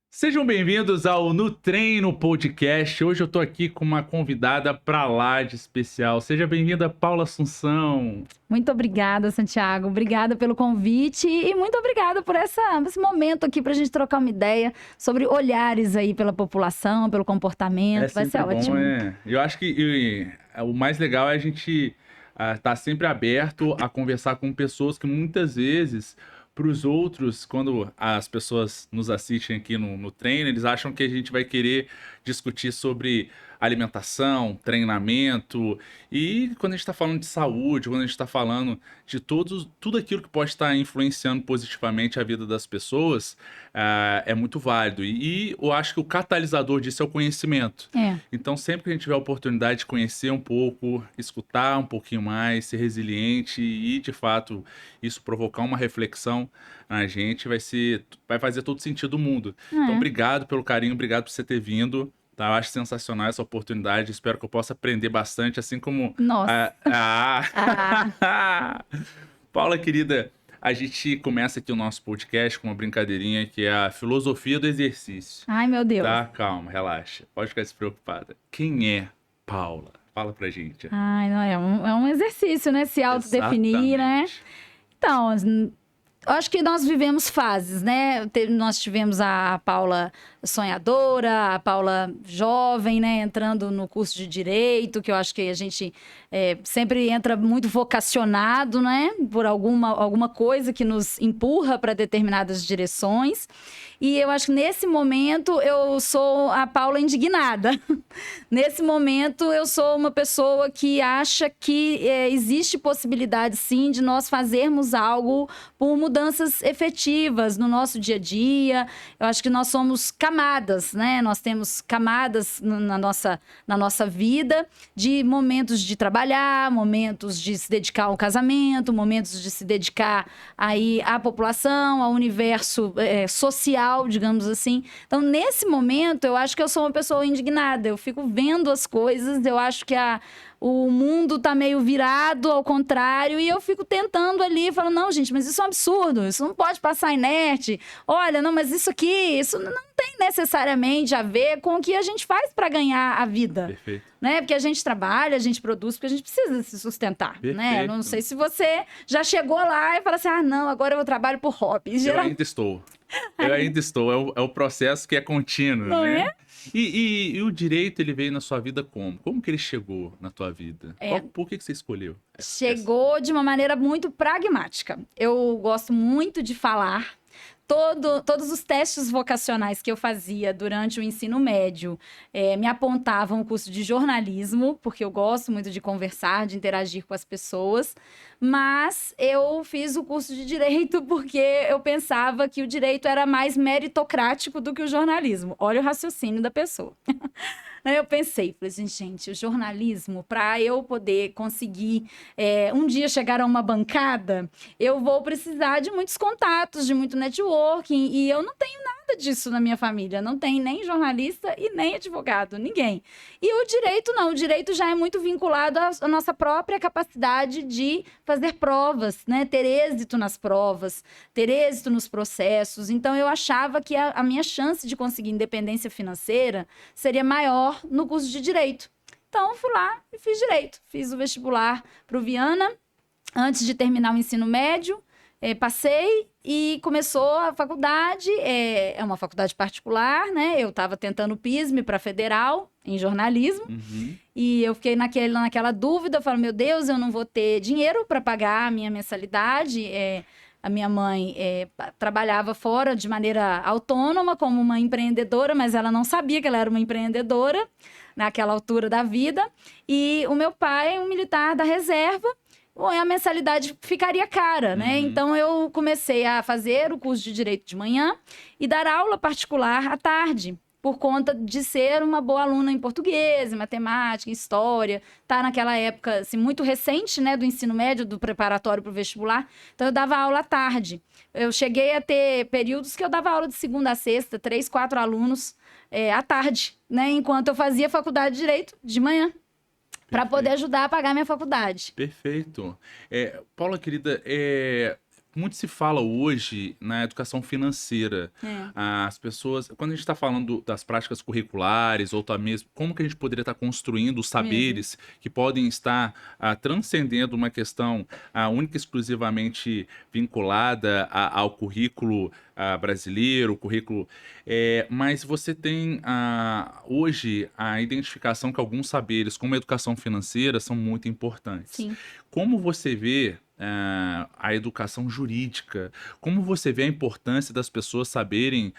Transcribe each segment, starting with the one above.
Sejam bem-vindos ao No Treino Podcast. Hoje eu tô aqui com uma convidada pra lá de especial. Seja bem-vinda, Paula Assunção. Muito obrigada, Santiago. Obrigada pelo convite e muito obrigada por esse momento aqui pra gente trocar uma ideia sobre olhares aí pela população, pelo comportamento. Vai ser bom, ótimo. Eu acho que o mais legal é a gente tá sempre aberto a conversar com pessoas que muitas vezes, para os outros, quando as pessoas nos assistem aqui no treino, eles acham que a gente vai querer discutir sobre alimentação, treinamento, e quando a gente está falando de saúde, quando a gente está falando de tudo aquilo que pode estar influenciando positivamente a vida das pessoas, é muito válido. E eu acho que o catalisador disso é o conhecimento. Então, sempre que a gente tiver a oportunidade de conhecer um pouco, escutar um pouquinho mais, ser resiliente e, de fato, isso provocar uma reflexão na gente, vai fazer todo sentido do mundo. Então, obrigado pelo carinho, obrigado por você ter vindo. Tá? Eu acho sensacional essa oportunidade. Espero que eu possa aprender bastante, assim como... Nossa! Paula, querida, a gente começa aqui o nosso podcast com uma brincadeirinha que é a filosofia do exercício. Ai, meu Deus! Tá? Calma, relaxa. Pode ficar despreocupada. Quem é Paula? Fala pra gente. Ai, não, é um exercício, né? Se autodefinir, né? Então, eu acho que nós vivemos fases, né? Nós tivemos a Paula sonhadora, a Paula jovem, né? Entrando no curso de Direito, que eu acho que a gente sempre entra muito vocacionado, né? Por alguma coisa que nos empurra para determinadas direções. E eu acho que nesse momento eu sou a Paula indignada. Nesse momento eu sou uma pessoa que acha que existe possibilidade, sim, de nós fazermos algo por mudanças efetivas no nosso dia a dia. Eu acho que nós somos camadas, né? Nós temos camadas na nossa vida de momentos de trabalhar, momentos de se dedicar ao casamento, momentos de se dedicar aí à população, ao universo social, digamos assim. Então, nesse momento, eu acho que eu sou uma pessoa indignada. Eu fico vendo as coisas, eu acho que o mundo tá meio virado ao contrário e eu fico tentando ali, falando, não, gente, mas isso é um absurdo, isso não pode passar inerte. Olha, não, mas isso não tem necessariamente a ver com o que a gente faz para ganhar a vida. Perfeito. Né? Porque a gente trabalha, a gente produz, porque a gente precisa se sustentar, né? Eu não sei se você já chegou lá e fala assim, não, agora eu trabalho por hobby. Eu ainda estou. É o processo que é contínuo, não né? É? E o direito, ele veio na sua vida como? Como que ele chegou na tua vida? Por que você escolheu? Chegou de uma maneira muito pragmática. Eu gosto muito de falar. Todos os testes vocacionais que eu fazia durante o ensino médio me apontavam o curso de jornalismo, porque eu gosto muito de conversar, de interagir com as pessoas. Mas eu fiz o curso de Direito porque eu pensava que o Direito era mais meritocrático do que o jornalismo. Olha o raciocínio da pessoa. Aí eu pensei, falei assim, gente, o jornalismo, para eu poder conseguir um dia chegar a uma bancada, eu vou precisar de muitos contatos, de muito networking, e eu não tenho nada disso na minha família, não tem nem jornalista e nem advogado, ninguém. E o direito não, o direito já é muito vinculado à nossa própria capacidade de fazer provas, né? Ter êxito nas provas, ter êxito nos processos. Então eu achava que a minha chance de conseguir independência financeira seria maior no curso de Direito. Então, fui lá e fiz Direito. Fiz o vestibular para o Viana, antes de terminar o ensino médio. Passei e começou a faculdade. É uma faculdade particular, né? Eu estava tentando o PISM para Federal, em jornalismo. Uhum. E eu fiquei naquela dúvida. Eu falo, meu Deus, eu não vou ter dinheiro para pagar a minha mensalidade. A minha mãe trabalhava fora de maneira autônoma, como uma empreendedora, mas ela não sabia que ela era uma empreendedora naquela altura da vida. E o meu pai, um militar da reserva, a mensalidade ficaria cara, né? Então, eu comecei a fazer o curso de Direito de manhã e dar aula particular à tarde, por conta de ser uma boa aluna em português, em matemática, em história. Tá naquela época, assim, muito recente, né, do ensino médio, do preparatório para o vestibular. Então, eu dava aula à tarde. Eu cheguei a ter períodos que eu dava aula de segunda a sexta, 3, 4 alunos à tarde, né, enquanto eu fazia faculdade de Direito de manhã. para poder ajudar a pagar minha faculdade. Perfeito. Paula, querida, muito se fala hoje na educação financeira. As pessoas, quando a gente está falando das práticas curriculares, ou mesmo como que a gente poderia estar construindo os saberes que podem estar transcendendo uma questão única e exclusivamente vinculada ao currículo brasileiro, o currículo. Mas você tem hoje a identificação que alguns saberes, como a educação financeira, são muito importantes. Sim. Como você vê a educação jurídica? Como você vê a importância das pessoas saberem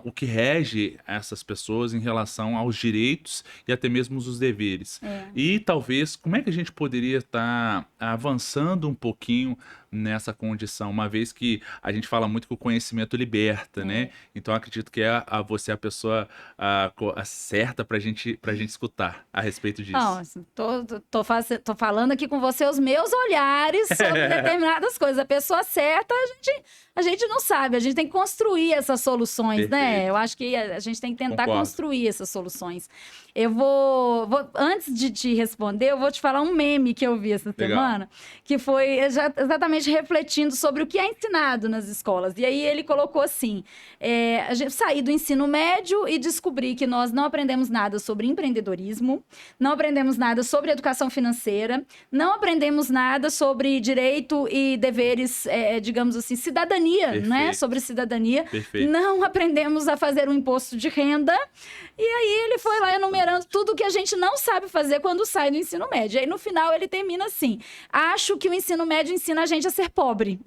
o que rege essas pessoas em relação aos direitos e até mesmo os deveres? E talvez, como é que a gente poderia estar avançando um pouquinho nessa condição, uma vez que a gente fala muito que o conhecimento liberta, né? Então, acredito que você é a pessoa certa para a gente escutar a respeito disso. Não, tô falando aqui com você os meus olhares sobre determinadas coisas. A pessoa certa, a gente não sabe, a gente tem que construir essas soluções, né? Eu acho que a gente tem que tentar construir essas soluções. Eu vou antes de te responder, eu vou te falar um meme que eu vi essa semana, que foi exatamente refletindo sobre o que é ensinado nas escolas. E aí ele colocou assim, a gente sair do ensino médio e descobrir que nós não aprendemos nada sobre empreendedorismo, não aprendemos nada sobre educação financeira, não aprendemos nada sobre direito e deveres, digamos assim, cidadania, né? Sobre cidadania. Perfeito. Não aprendemos a fazer um imposto de renda. E aí ele foi lá enumerando tudo que a gente não sabe fazer quando sai do ensino médio. E aí no final ele termina assim: acho que o ensino médio ensina a gente a ser pobre.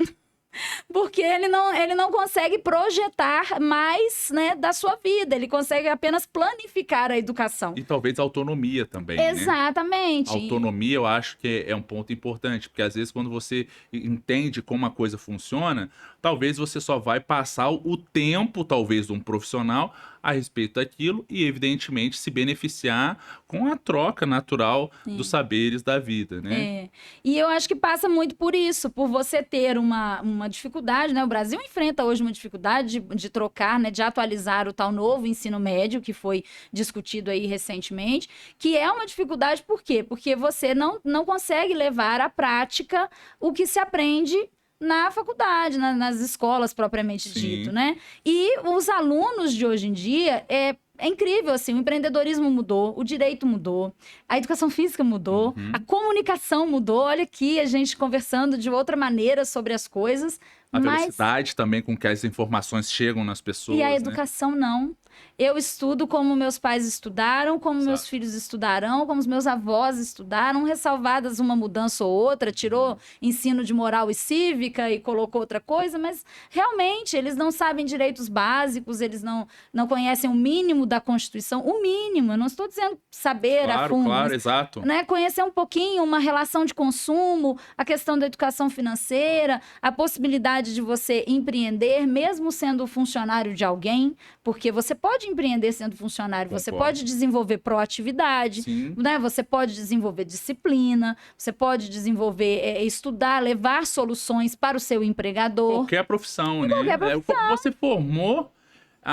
Porque ele não consegue projetar mais, né, da sua vida. Ele consegue apenas planificar a educação. E talvez a autonomia também, Exatamente. né? Autonomia eu acho que é um ponto importante, porque às vezes quando você entende como a coisa funciona, talvez você só vai passar o tempo, talvez, de um profissional a respeito daquilo e, evidentemente, se beneficiar com a troca natural dos saberes da vida, né? E eu acho que passa muito por isso, por você ter uma dificuldade, né? O Brasil enfrenta hoje uma dificuldade de trocar, né? De atualizar o tal novo ensino médio, que foi discutido aí recentemente, que é uma dificuldade por quê? Porque você não consegue levar à prática o que se aprende na faculdade, nas escolas propriamente dito, né? E os alunos de hoje em dia, é incrível, assim, o empreendedorismo mudou, o direito mudou, a educação física mudou, a comunicação mudou. Olha aqui a gente conversando de outra maneira sobre as coisas. A velocidade também com que as informações chegam nas pessoas. E a educação não. Eu estudo como meus pais estudaram, como meus filhos estudarão, como os meus avós estudaram, ressalvadas uma mudança ou outra, tirou ensino de moral e cívica e colocou outra coisa, mas realmente eles não sabem direitos básicos, eles não conhecem o mínimo da Constituição, o mínimo, eu não estou dizendo saber a fundo. Claro, mas, exato. né, conhecer um pouquinho uma relação de consumo, a questão da educação financeira, a possibilidade de você empreender, mesmo sendo funcionário de alguém, porque você pode empreender sendo funcionário, você pode desenvolver proatividade, né? Você pode desenvolver disciplina, você pode desenvolver, estudar, levar soluções para o seu empregador. Qualquer profissão, né? Qualquer profissão. Você formou,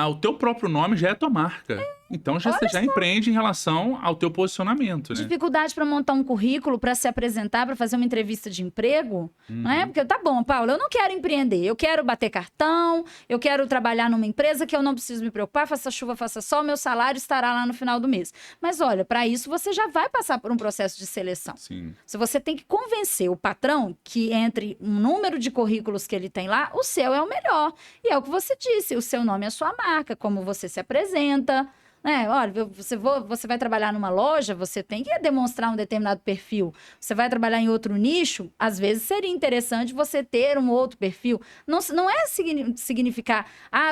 o teu próprio nome já é tua marca. Então você já empreende em relação ao teu posicionamento, né? Dificuldade para montar um currículo, para se apresentar, para fazer uma entrevista de emprego, não é? Porque tá bom, Paulo, eu não quero empreender, eu quero bater cartão, eu quero trabalhar numa empresa que eu não preciso me preocupar, faça chuva, faça sol, meu salário estará lá no final do mês. Mas olha, para isso você já vai passar por um processo de seleção. Se você tem que convencer o patrão que entre um número de currículos que ele tem lá, o seu é o melhor. E é o que você disse, o seu nome é a sua marca, como você se apresenta. Olha, você vai trabalhar numa loja, você tem que demonstrar um determinado perfil. Você vai trabalhar em outro nicho, às vezes seria interessante você ter um outro perfil. Não é significar,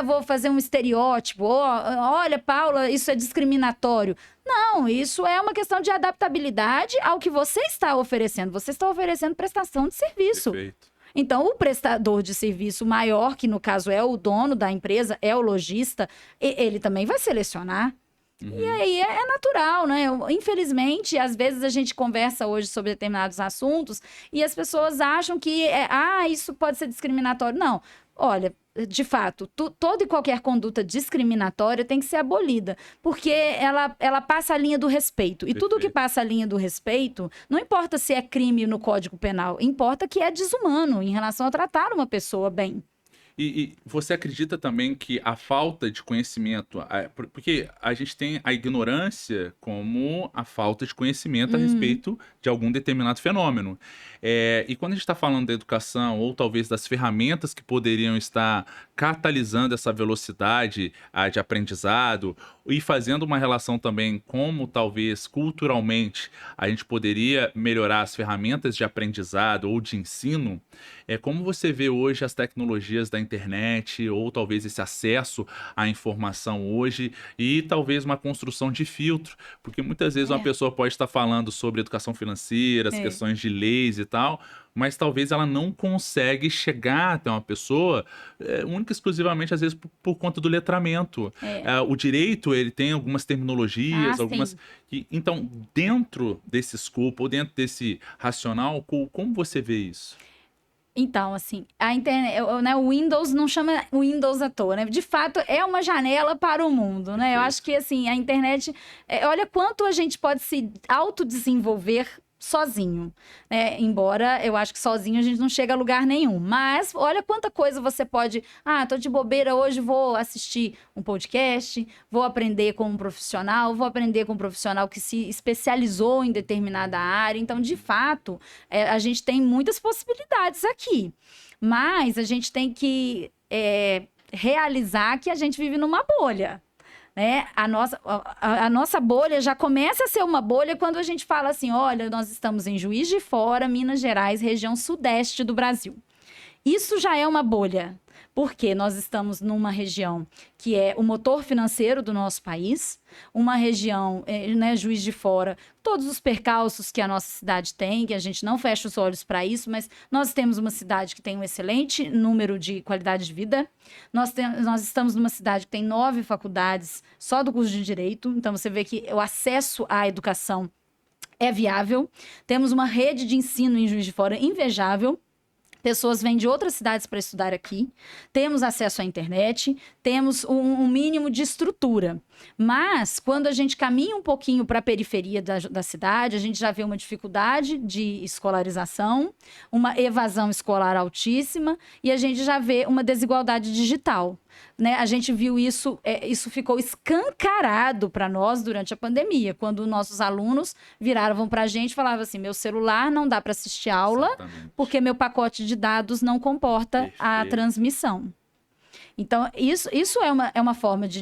vou fazer um estereótipo, olha, Paula, isso é discriminatório. Não, isso é uma questão de adaptabilidade ao que você está oferecendo. Você está oferecendo prestação de serviço. Perfeito. Então, o prestador de serviço maior, que no caso é o dono da empresa, é o lojista, ele também vai selecionar. E aí é natural, né? Infelizmente, às vezes a gente conversa hoje sobre determinados assuntos e as pessoas acham que, isso pode ser discriminatório. Não. olha, de fato, toda e qualquer conduta discriminatória tem que ser abolida, porque ela passa a linha do respeito. E tudo que passa a linha do respeito, não importa se é crime no Código Penal, importa que é desumano em relação a tratar uma pessoa bem. E você acredita também que a falta de conhecimento, porque a gente tem a ignorância como a falta de conhecimento a respeito de algum determinado fenômeno. E quando a gente está falando da educação, ou talvez das ferramentas que poderiam estar catalisando essa velocidade de aprendizado, e fazendo uma relação também como talvez culturalmente a gente poderia melhorar as ferramentas de aprendizado ou de ensino, como você vê hoje as tecnologias da internet, ou talvez esse acesso à informação hoje, e talvez uma construção de filtro, porque muitas vezes uma pessoa pode estar falando sobre educação financeira, as questões de leis e tal, mas talvez ela não consegue chegar até uma pessoa única e exclusivamente, às vezes, por conta do letramento. O direito, ele tem algumas terminologias, algumas... Então, dentro desse escopo, ou dentro desse racional, como você vê isso? Então, assim, a internet, né, o Windows não chama Windows à toa, né? De fato, é uma janela para o mundo, né? Eu acho que, assim, a internet... olha quanto a gente pode se autodesenvolver sozinho, né? Embora eu acho que sozinho a gente não chega a lugar nenhum, mas olha quanta coisa você pode, tô de bobeira hoje, vou assistir um podcast, vou aprender com um profissional, vou aprender com um profissional que se especializou em determinada área. Então, de fato, a gente tem muitas possibilidades aqui, mas a gente tem que realizar que a gente vive numa bolha. A nossa bolha já começa a ser uma bolha quando a gente fala assim, olha, nós estamos em Juiz de Fora, Minas Gerais, região sudeste do Brasil. Isso já é uma bolha, porque nós estamos numa região que é o motor financeiro do nosso país, uma região, né, Juiz de Fora, todos os percalços que a nossa cidade tem, que a gente não fecha os olhos para isso, mas nós temos uma cidade que tem um excelente número de qualidade de vida, nós estamos numa cidade que tem 9 faculdades só do curso de Direito, então você vê que o acesso à educação é viável, temos uma rede de ensino em Juiz de Fora invejável, pessoas vêm de outras cidades para estudar aqui, temos acesso à internet, temos um mínimo de estrutura. Mas, quando a gente caminha um pouquinho para a periferia da cidade, a gente já vê uma dificuldade de escolarização, uma evasão escolar altíssima e a gente já vê uma desigualdade digital. Né? A gente viu isso ficou escancarado para nós durante a pandemia, quando nossos alunos viravam para a gente e falavam assim, meu celular não dá para assistir aula, porque meu pacote de dados não comporta a transmissão. Então, isso é uma forma de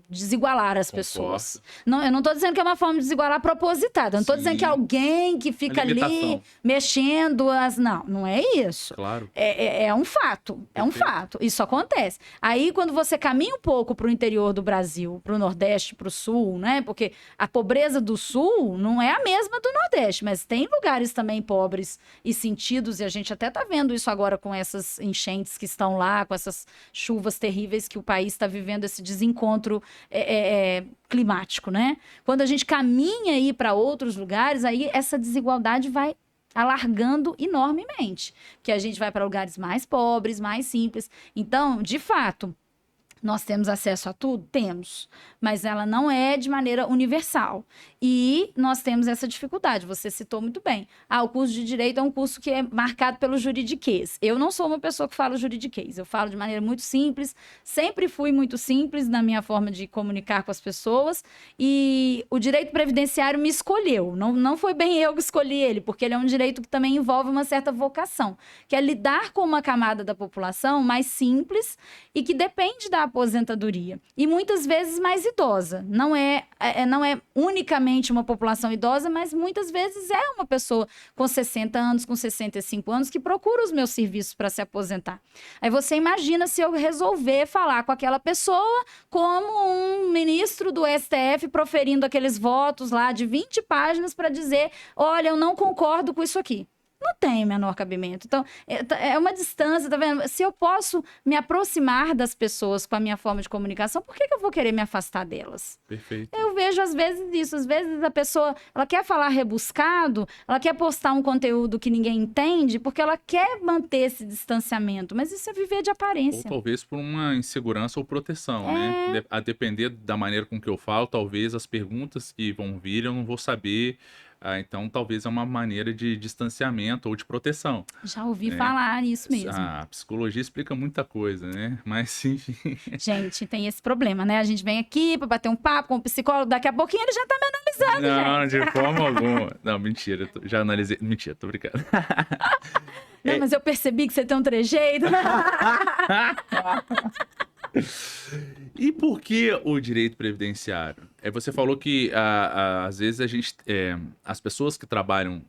desigualar as pessoas. Não, eu não estou dizendo que é uma forma de desigualar propositada. Eu não estou dizendo que é alguém que fica ali mexendo as... Não é isso. Claro. É um fato. É um fato. Isso acontece. Aí, quando você caminha um pouco para o interior do Brasil, para o Nordeste, para o Sul, né? Porque a pobreza do Sul não é a mesma do Nordeste, mas tem lugares também pobres e sentidos, e a gente até está vendo isso agora com essas enchentes que estão lá, com essas chuvas terríveis que o país está vivendo, esse desencontro climático, né? Quando a gente caminha aí para outros lugares, aí essa desigualdade vai alargando enormemente, que a gente vai para lugares mais pobres, mais simples. Então, de fato, nós temos acesso a tudo? Temos, mas ela não é de maneira universal. E nós temos essa dificuldade, você citou muito bem. O curso de Direito é um curso que é marcado pelo juridiquês. Eu não sou uma pessoa que fala juridiquês, eu falo de maneira muito simples, sempre fui muito simples na minha forma de comunicar com as pessoas, e o direito previdenciário me escolheu, não foi bem eu que escolhi ele, porque ele é um direito que também envolve uma certa vocação, que é lidar com uma camada da população mais simples e que depende da aposentadoria. E muitas vezes mais idosa. Não é unicamente uma população idosa, mas muitas vezes é uma pessoa com 60 anos, com 65 anos, que procura os meus serviços para se aposentar. Aí você imagina se eu resolver falar com aquela pessoa como um ministro do STF proferindo aqueles votos lá de 20 páginas para dizer, olha, eu não concordo com isso aqui. Não tem menor cabimento. Então, é uma distância, tá vendo? Se eu posso me aproximar das pessoas com a minha forma de comunicação, por que eu vou querer me afastar delas? Perfeito. Eu vejo, às vezes, isso. Às vezes a pessoa, ela quer falar rebuscado, ela quer postar um conteúdo que ninguém entende, porque ela quer manter esse distanciamento. Mas isso é viver de aparência. Ou talvez por uma insegurança ou proteção, né? A depender da maneira com que eu falo, talvez as perguntas que vão vir eu não vou saber. Então, talvez é uma maneira de distanciamento ou de proteção. Já ouvi falar isso mesmo. A psicologia explica muita coisa, né? Mas, enfim... Gente, tem esse problema, né? A gente vem aqui para bater um papo com o psicólogo, daqui a pouquinho ele já tá me analisando, Não, gente. de forma alguma. Não, mentira, já analisei. Mentira, tô brincando. Não, mas eu percebi que você tem um trejeito. E por que o direito previdenciário? Você falou que às vezes as pessoas que trabalham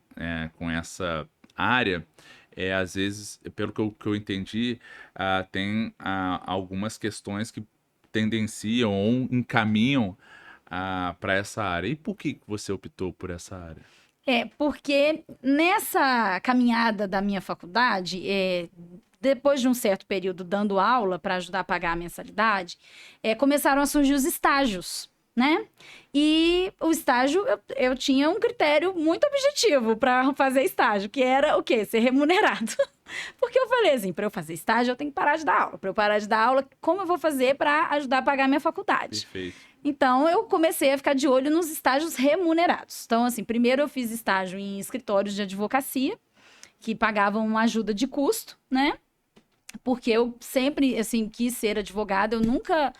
com essa área, às vezes, pelo que eu entendi, tem algumas questões que tendenciam ou encaminham para essa área. E por que você optou por essa área? Porque nessa caminhada da minha faculdade, depois de um certo período dando aula para ajudar a pagar a mensalidade, começaram a surgir os estágios, né? E o estágio, eu tinha um critério muito objetivo para fazer estágio, que era o quê? Ser remunerado. Porque eu falei assim, para eu fazer estágio, eu tenho que parar de dar aula. Para eu parar de dar aula, como eu vou fazer para ajudar a pagar a minha faculdade? Perfeito. Então, eu comecei a ficar de olho nos estágios remunerados. Então, assim, primeiro eu fiz estágio em escritórios de advocacia, que pagavam uma ajuda de custo, né? Porque eu sempre, assim, quis ser advogada. Eu nunca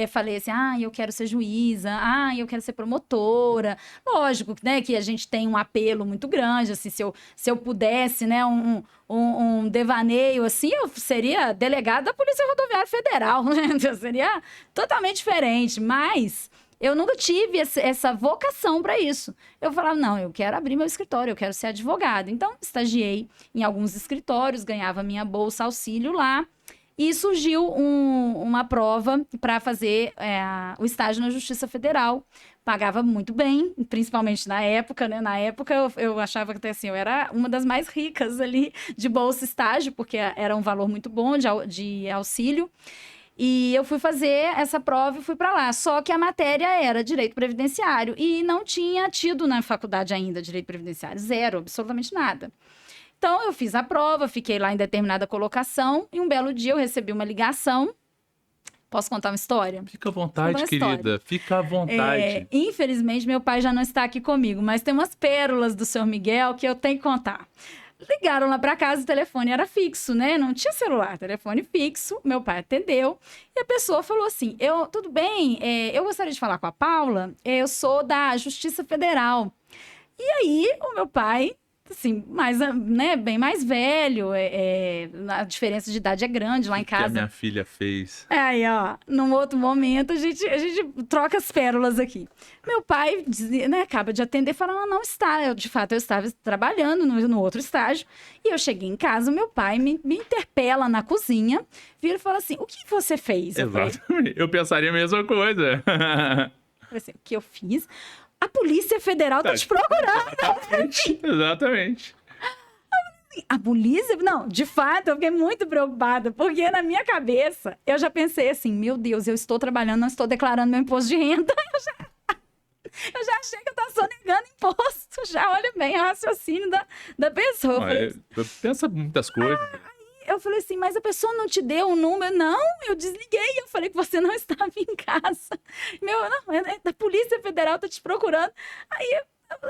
falei assim, eu quero ser juíza, eu quero ser promotora. Lógico, né, que a gente tem um apelo muito grande, assim, se eu pudesse, né, um devaneio, assim, eu seria delegada da Polícia Rodoviária Federal, né? Seria totalmente diferente, mas... eu nunca tive essa vocação para isso. Eu falava, não, eu quero abrir meu escritório, eu quero ser advogada. Então, estagiei em alguns escritórios, ganhava minha bolsa auxílio lá. E surgiu uma prova para fazer o estágio na Justiça Federal. Pagava muito bem, principalmente na época, né? Na época, eu achava que assim, eu era uma das mais ricas ali de bolsa estágio, porque era um valor muito bom de auxílio. E eu fui fazer essa prova e fui para lá. Só que a matéria era direito previdenciário e não tinha tido na faculdade ainda direito previdenciário. Zero, absolutamente nada. Então, eu fiz a prova, fiquei lá em determinada colocação e um belo dia eu recebi uma ligação. Posso contar uma história? Fica à vontade, querida. Fica à vontade. Infelizmente, meu pai já não está aqui comigo, mas tem umas pérolas do Sr. Miguel que eu tenho que contar. Ligaram lá para casa, o telefone era fixo, né? Não tinha celular, telefone fixo. Meu pai atendeu e a pessoa falou assim, tudo bem, eu gostaria de falar com a Paula, eu sou da Justiça Federal. E aí, o meu pai, assim, bem mais velho, a diferença de idade é grande lá em casa. O que a minha filha fez? Aí, ó, num outro momento, a gente troca as pérolas aqui. Meu pai, né, acaba de atender, fala, ela não está. De fato, eu estava trabalhando no outro estágio. E eu cheguei em casa, meu pai me interpela na cozinha, vira e fala assim, o que você fez? Exatamente. Eu pensaria a mesma coisa. Falei assim, o que eu fiz? A Polícia Federal tá te procurando. Exatamente. A polícia? Não, de fato, eu fiquei muito preocupada, porque na minha cabeça, eu já pensei assim, meu Deus, eu estou trabalhando, não estou declarando meu imposto de renda. Eu já achei que eu estava sonegando imposto. Já olha bem o raciocínio da pessoa. Pensa muitas coisas. Eu falei assim, mas a pessoa não te deu um número? Não, eu desliguei. Eu falei que você não estava em casa. A Polícia Federal tá te procurando. Aí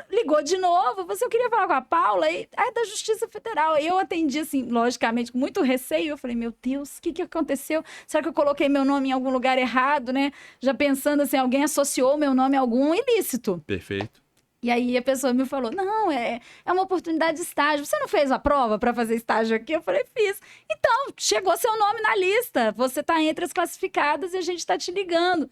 ligou de novo, eu queria falar com a Paula, é da Justiça Federal. Aí eu atendi, assim, logicamente, com muito receio. Eu falei, meu Deus, o que aconteceu? Será que eu coloquei meu nome em algum lugar errado, né? Já pensando assim, alguém associou meu nome a algum ilícito. Perfeito. E aí a pessoa me falou, não, é uma oportunidade de estágio. Você não fez a prova para fazer estágio aqui? Eu falei, fiz. Então, chegou seu nome na lista. Você está entre as classificadas e a gente está te ligando.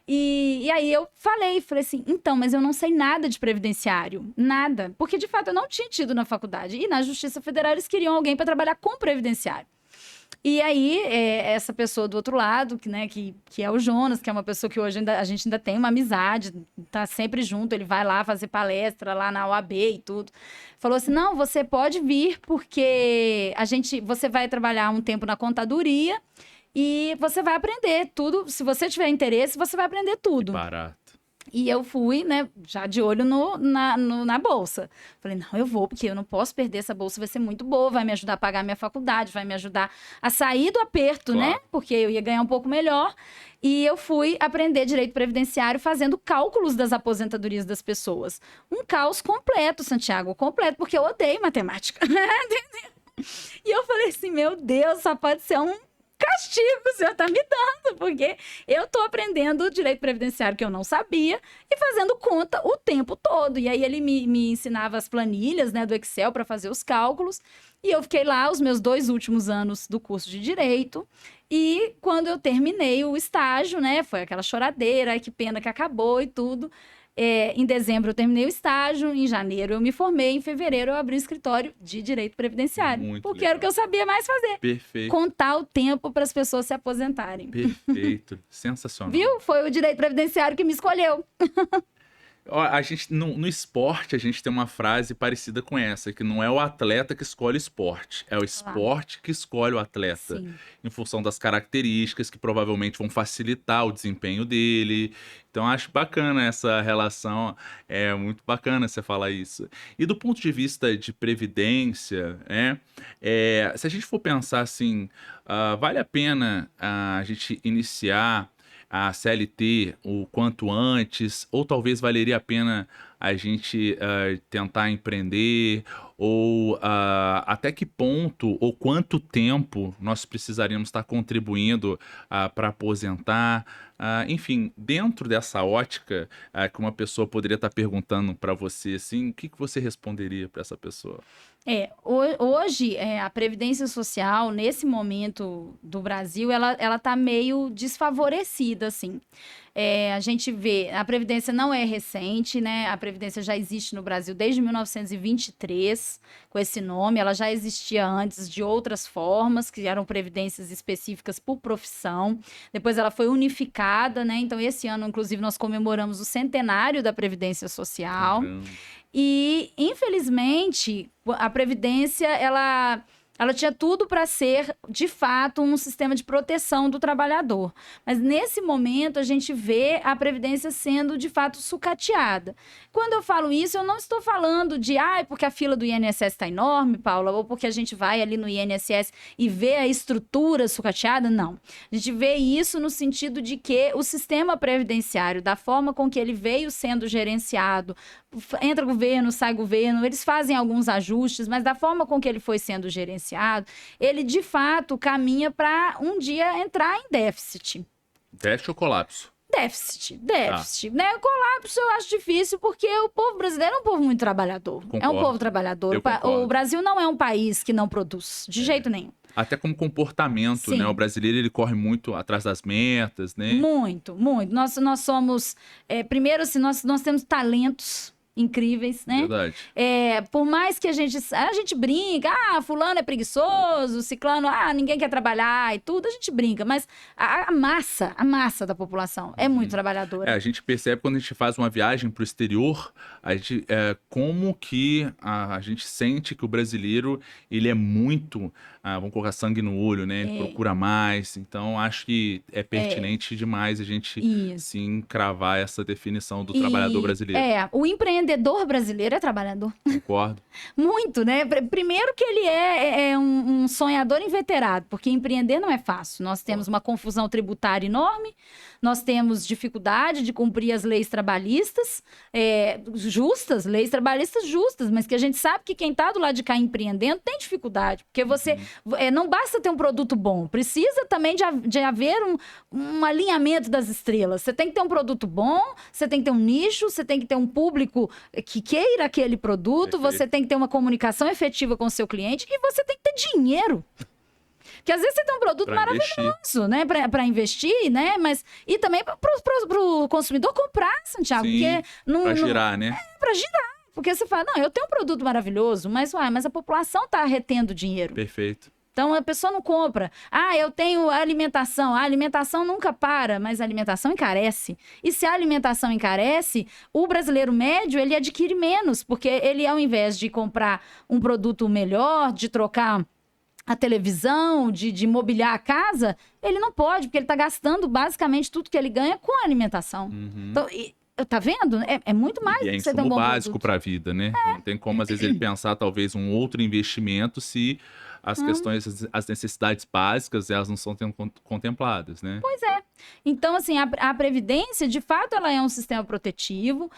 E aí eu falei assim, então, mas eu não sei nada de previdenciário, nada. Porque, de fato, eu não tinha tido na faculdade. E na Justiça Federal eles queriam alguém para trabalhar com previdenciário. E aí, essa pessoa do outro lado, né, que é o Jonas, que é uma pessoa que hoje a gente ainda tem uma amizade, tá sempre junto, ele vai lá fazer palestra lá na OAB e tudo. Falou assim, não, você pode vir porque você vai trabalhar um tempo na contadoria e você vai aprender tudo. Se você tiver interesse, você vai aprender tudo. Que barato. E eu fui, né, já de olho na bolsa. Falei, não, eu vou, porque eu não posso perder essa bolsa, vai ser muito boa, vai me ajudar a pagar a minha faculdade, vai me ajudar a sair do aperto, Claro. né? Porque eu ia ganhar um pouco melhor. E eu fui aprender direito previdenciário fazendo cálculos das aposentadorias das pessoas. Um caos completo, Santiago, completo, porque eu odeio matemática. E eu falei assim, meu Deus, só pode ser um castigo o senhor tá me dando, porque eu tô aprendendo direito previdenciário que eu não sabia e fazendo conta o tempo todo. E aí ele me ensinava as planilhas, né, do Excel para fazer os cálculos. E eu fiquei lá os meus 2 últimos anos do curso de direito. E quando eu terminei o estágio, né, foi aquela choradeira, ai, que pena que acabou e tudo. Em dezembro eu terminei o estágio, em janeiro eu me formei, em fevereiro eu abri o escritório de direito previdenciário. Muito porque legal. era o que eu sabia mais fazer. Perfeito. Contar o tempo para as pessoas se aposentarem. Perfeito. Sensacional. Viu? Foi o direito previdenciário que me escolheu. Ó, a gente, no esporte, a gente tem uma frase parecida com essa, que não é o atleta que escolhe o esporte, é o esporte que escolhe o atleta, Sim. em função das características que provavelmente vão facilitar o desempenho dele. Então, acho bacana essa relação, é muito bacana você falar isso. E do ponto de vista de previdência, né, se a gente for pensar assim, vale a pena a gente iniciar a CLT o quanto antes, ou talvez valeria a pena a gente tentar empreender, ou até que ponto ou quanto tempo nós precisaríamos estar contribuindo para aposentar. Enfim, dentro dessa ótica que uma pessoa poderia estar perguntando para você, assim, o que você responderia para essa pessoa? Hoje, a Previdência Social, nesse momento do Brasil, ela tá meio desfavorecida, assim. A gente vê, a Previdência não é recente, né? A Previdência já existe no Brasil desde 1923, com esse nome. Ela já existia antes de outras formas, que eram previdências específicas por profissão. Depois ela foi unificada, né? Então, esse ano, inclusive, nós comemoramos o centenário da Previdência Social. Caramba. E, infelizmente, a Previdência, ela tinha tudo para ser, de fato, um sistema de proteção do trabalhador. Mas, nesse momento, a gente vê a Previdência sendo, de fato, sucateada. Quando eu falo isso, eu não estou falando de, porque a fila do INSS está enorme, Paula, ou porque a gente vai ali no INSS e vê a estrutura sucateada. Não. A gente vê isso no sentido de que o sistema previdenciário, da forma com que ele veio sendo gerenciado, entra governo, sai governo, eles fazem alguns ajustes, mas da forma com que ele foi sendo gerenciado, ele de fato caminha para um dia entrar em déficit. Déficit ou colapso? Déficit, né? Colapso eu acho difícil, porque o povo brasileiro é um povo muito trabalhador. Concordo. É um povo trabalhador. Eu concordo. O Brasil não é um país que não produz, de jeito nenhum. Até como comportamento, Sim. né? O brasileiro, ele corre muito atrás das metas, né? Muito, muito. Nós somos... primeiro, assim, nós temos talentos incríveis, né? Verdade. Por mais que a gente brinca, fulano é preguiçoso, ciclano, ninguém quer trabalhar e tudo, a gente brinca, mas a massa da população é muito trabalhadora. A gente percebe quando a gente faz uma viagem para o exterior, a gente, como que a gente sente que o brasileiro, ele é muito, vamos colocar sangue no olho, né? Ele procura mais, então acho que é pertinente demais a gente, sim, cravar essa definição do trabalhador brasileiro. O empreendedor brasileiro é trabalhador. Concordo. Muito, né? Primeiro que ele é um sonhador inveterado, porque empreender não é fácil. Nós temos uma confusão tributária enorme, nós temos dificuldade de cumprir as leis trabalhistas justas, leis trabalhistas justas, mas que a gente sabe que quem está do lado de cá empreendendo tem dificuldade, porque você não basta ter um produto bom, precisa também de haver um alinhamento das estrelas. Você tem que ter um produto bom, você tem que ter um nicho, você tem que ter um público que queira aquele produto, Perfeito. Você tem que ter uma comunicação efetiva com o seu cliente e você tem que ter dinheiro. Porque às vezes você tem um produto Pra maravilhoso, né? Para investir, né? Mas e também para o consumidor comprar, Santiago. Sim, porque para girar, né? Para girar. Porque você fala, não, eu tenho um produto maravilhoso, mas a população está retendo dinheiro. Perfeito. Então, a pessoa não compra. Ah, eu tenho alimentação. A alimentação nunca para, mas a alimentação encarece. E se a alimentação encarece, o brasileiro médio, ele adquire menos, porque ele, ao invés de comprar um produto melhor, de trocar a televisão, de mobiliar a casa, ele não pode, porque ele está gastando basicamente tudo que ele ganha com a alimentação. Então, tá vendo? É muito mais do que você ter um bom básico para a vida, né? Não tem como, às vezes, ele pensar talvez um outro investimento se as questões, as necessidades básicas, elas não são contempladas, né? Pois é. Então, assim, a Previdência, de fato, ela é um sistema protetivo.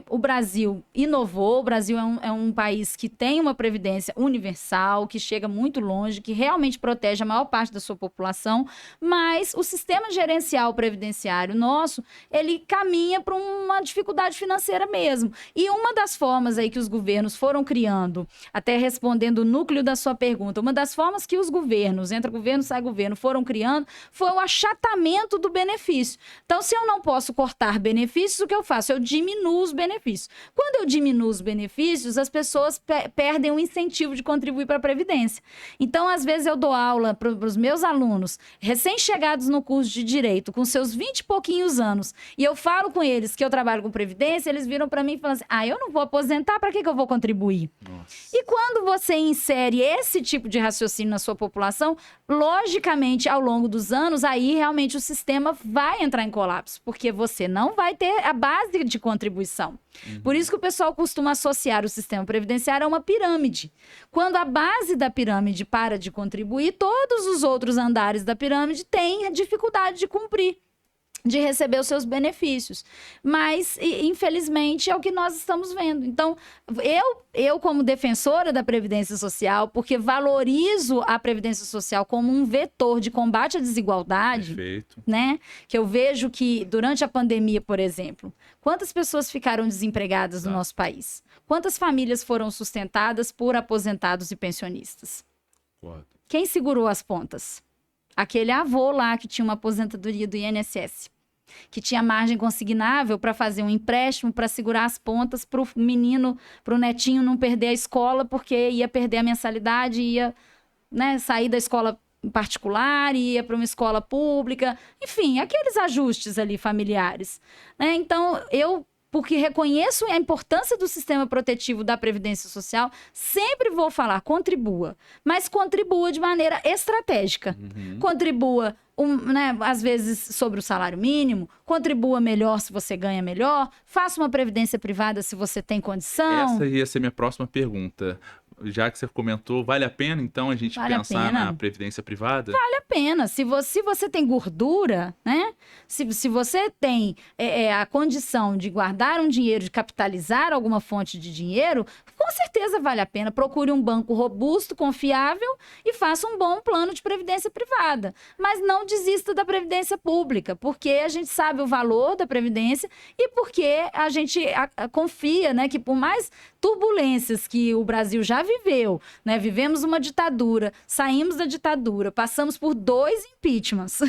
O Brasil inovou, o Brasil é um país que tem uma Previdência universal, que chega muito longe, que realmente protege a maior parte da sua população, mas o sistema gerencial previdenciário nosso, ele caminha para uma dificuldade financeira mesmo. E uma das formas aí que os governos foram criando, até respondendo o núcleo da sua pergunta, uma das formas que os governos, entra governo, sai governo, foram criando, foi o achatamento do benefício. Então, se eu não posso cortar benefícios, o que eu faço? Eu diminuo os benefícios. Quando eu diminuo os benefícios, as pessoas perdem o incentivo de contribuir para a Previdência. Então, às vezes, eu dou aula para os meus alunos, recém-chegados no curso de Direito, com seus 20 e pouquinhos anos, e eu falo com eles que eu trabalho com Previdência, eles viram para mim e falam assim, eu não vou aposentar, para que eu vou contribuir? Nossa. E quando você insere esse tipo de raciocínio na sua população, logicamente, ao longo dos anos, aí realmente o sistema vai entrar em colapso, porque você não vai ter a base de contribuição. Por isso que o pessoal costuma associar o sistema previdenciário a uma pirâmide. Quando a base da pirâmide para de contribuir, todos os outros andares da pirâmide têm dificuldade de cumprir, de receber os seus benefícios. Mas, infelizmente, é o que nós estamos vendo. Então, eu como defensora da Previdência Social, porque valorizo a Previdência Social como um vetor de combate à desigualdade, perfeito, né? Que eu vejo que, durante a pandemia, por exemplo, quantas pessoas ficaram desempregadas no nosso país? Quantas famílias foram sustentadas por aposentados e pensionistas? Quem segurou as pontas? Aquele avô lá que tinha uma aposentadoria do INSS, que tinha margem consignável para fazer um empréstimo para segurar as pontas para o menino, para o netinho não perder a escola, porque ia perder a mensalidade, ia, né, sair da escola particular, ia para uma escola pública, enfim, aqueles ajustes ali familiares, né? Então, porque reconheço a importância do sistema protetivo da Previdência Social, sempre vou falar, contribua. Mas contribua de maneira estratégica. Contribua, né, às vezes, sobre o salário mínimo. Contribua melhor se você ganha melhor. Faça uma previdência privada se você tem condição. Essa ia ser minha próxima pergunta. Já que você comentou, vale a pena, então, a gente pensar na previdência privada? Vale a pena. Se você tem gordura, né? Se você tem a condição de guardar um dinheiro, de capitalizar alguma fonte de dinheiro, com certeza vale a pena. Procure um banco robusto, confiável e faça um bom plano de previdência privada. Mas não desista da previdência pública, porque a gente sabe o valor da previdência e porque a gente confia, né, que por mais turbulências que o Brasil já viveu, né? Vivemos uma ditadura, saímos da ditadura, passamos por 2 impeachments,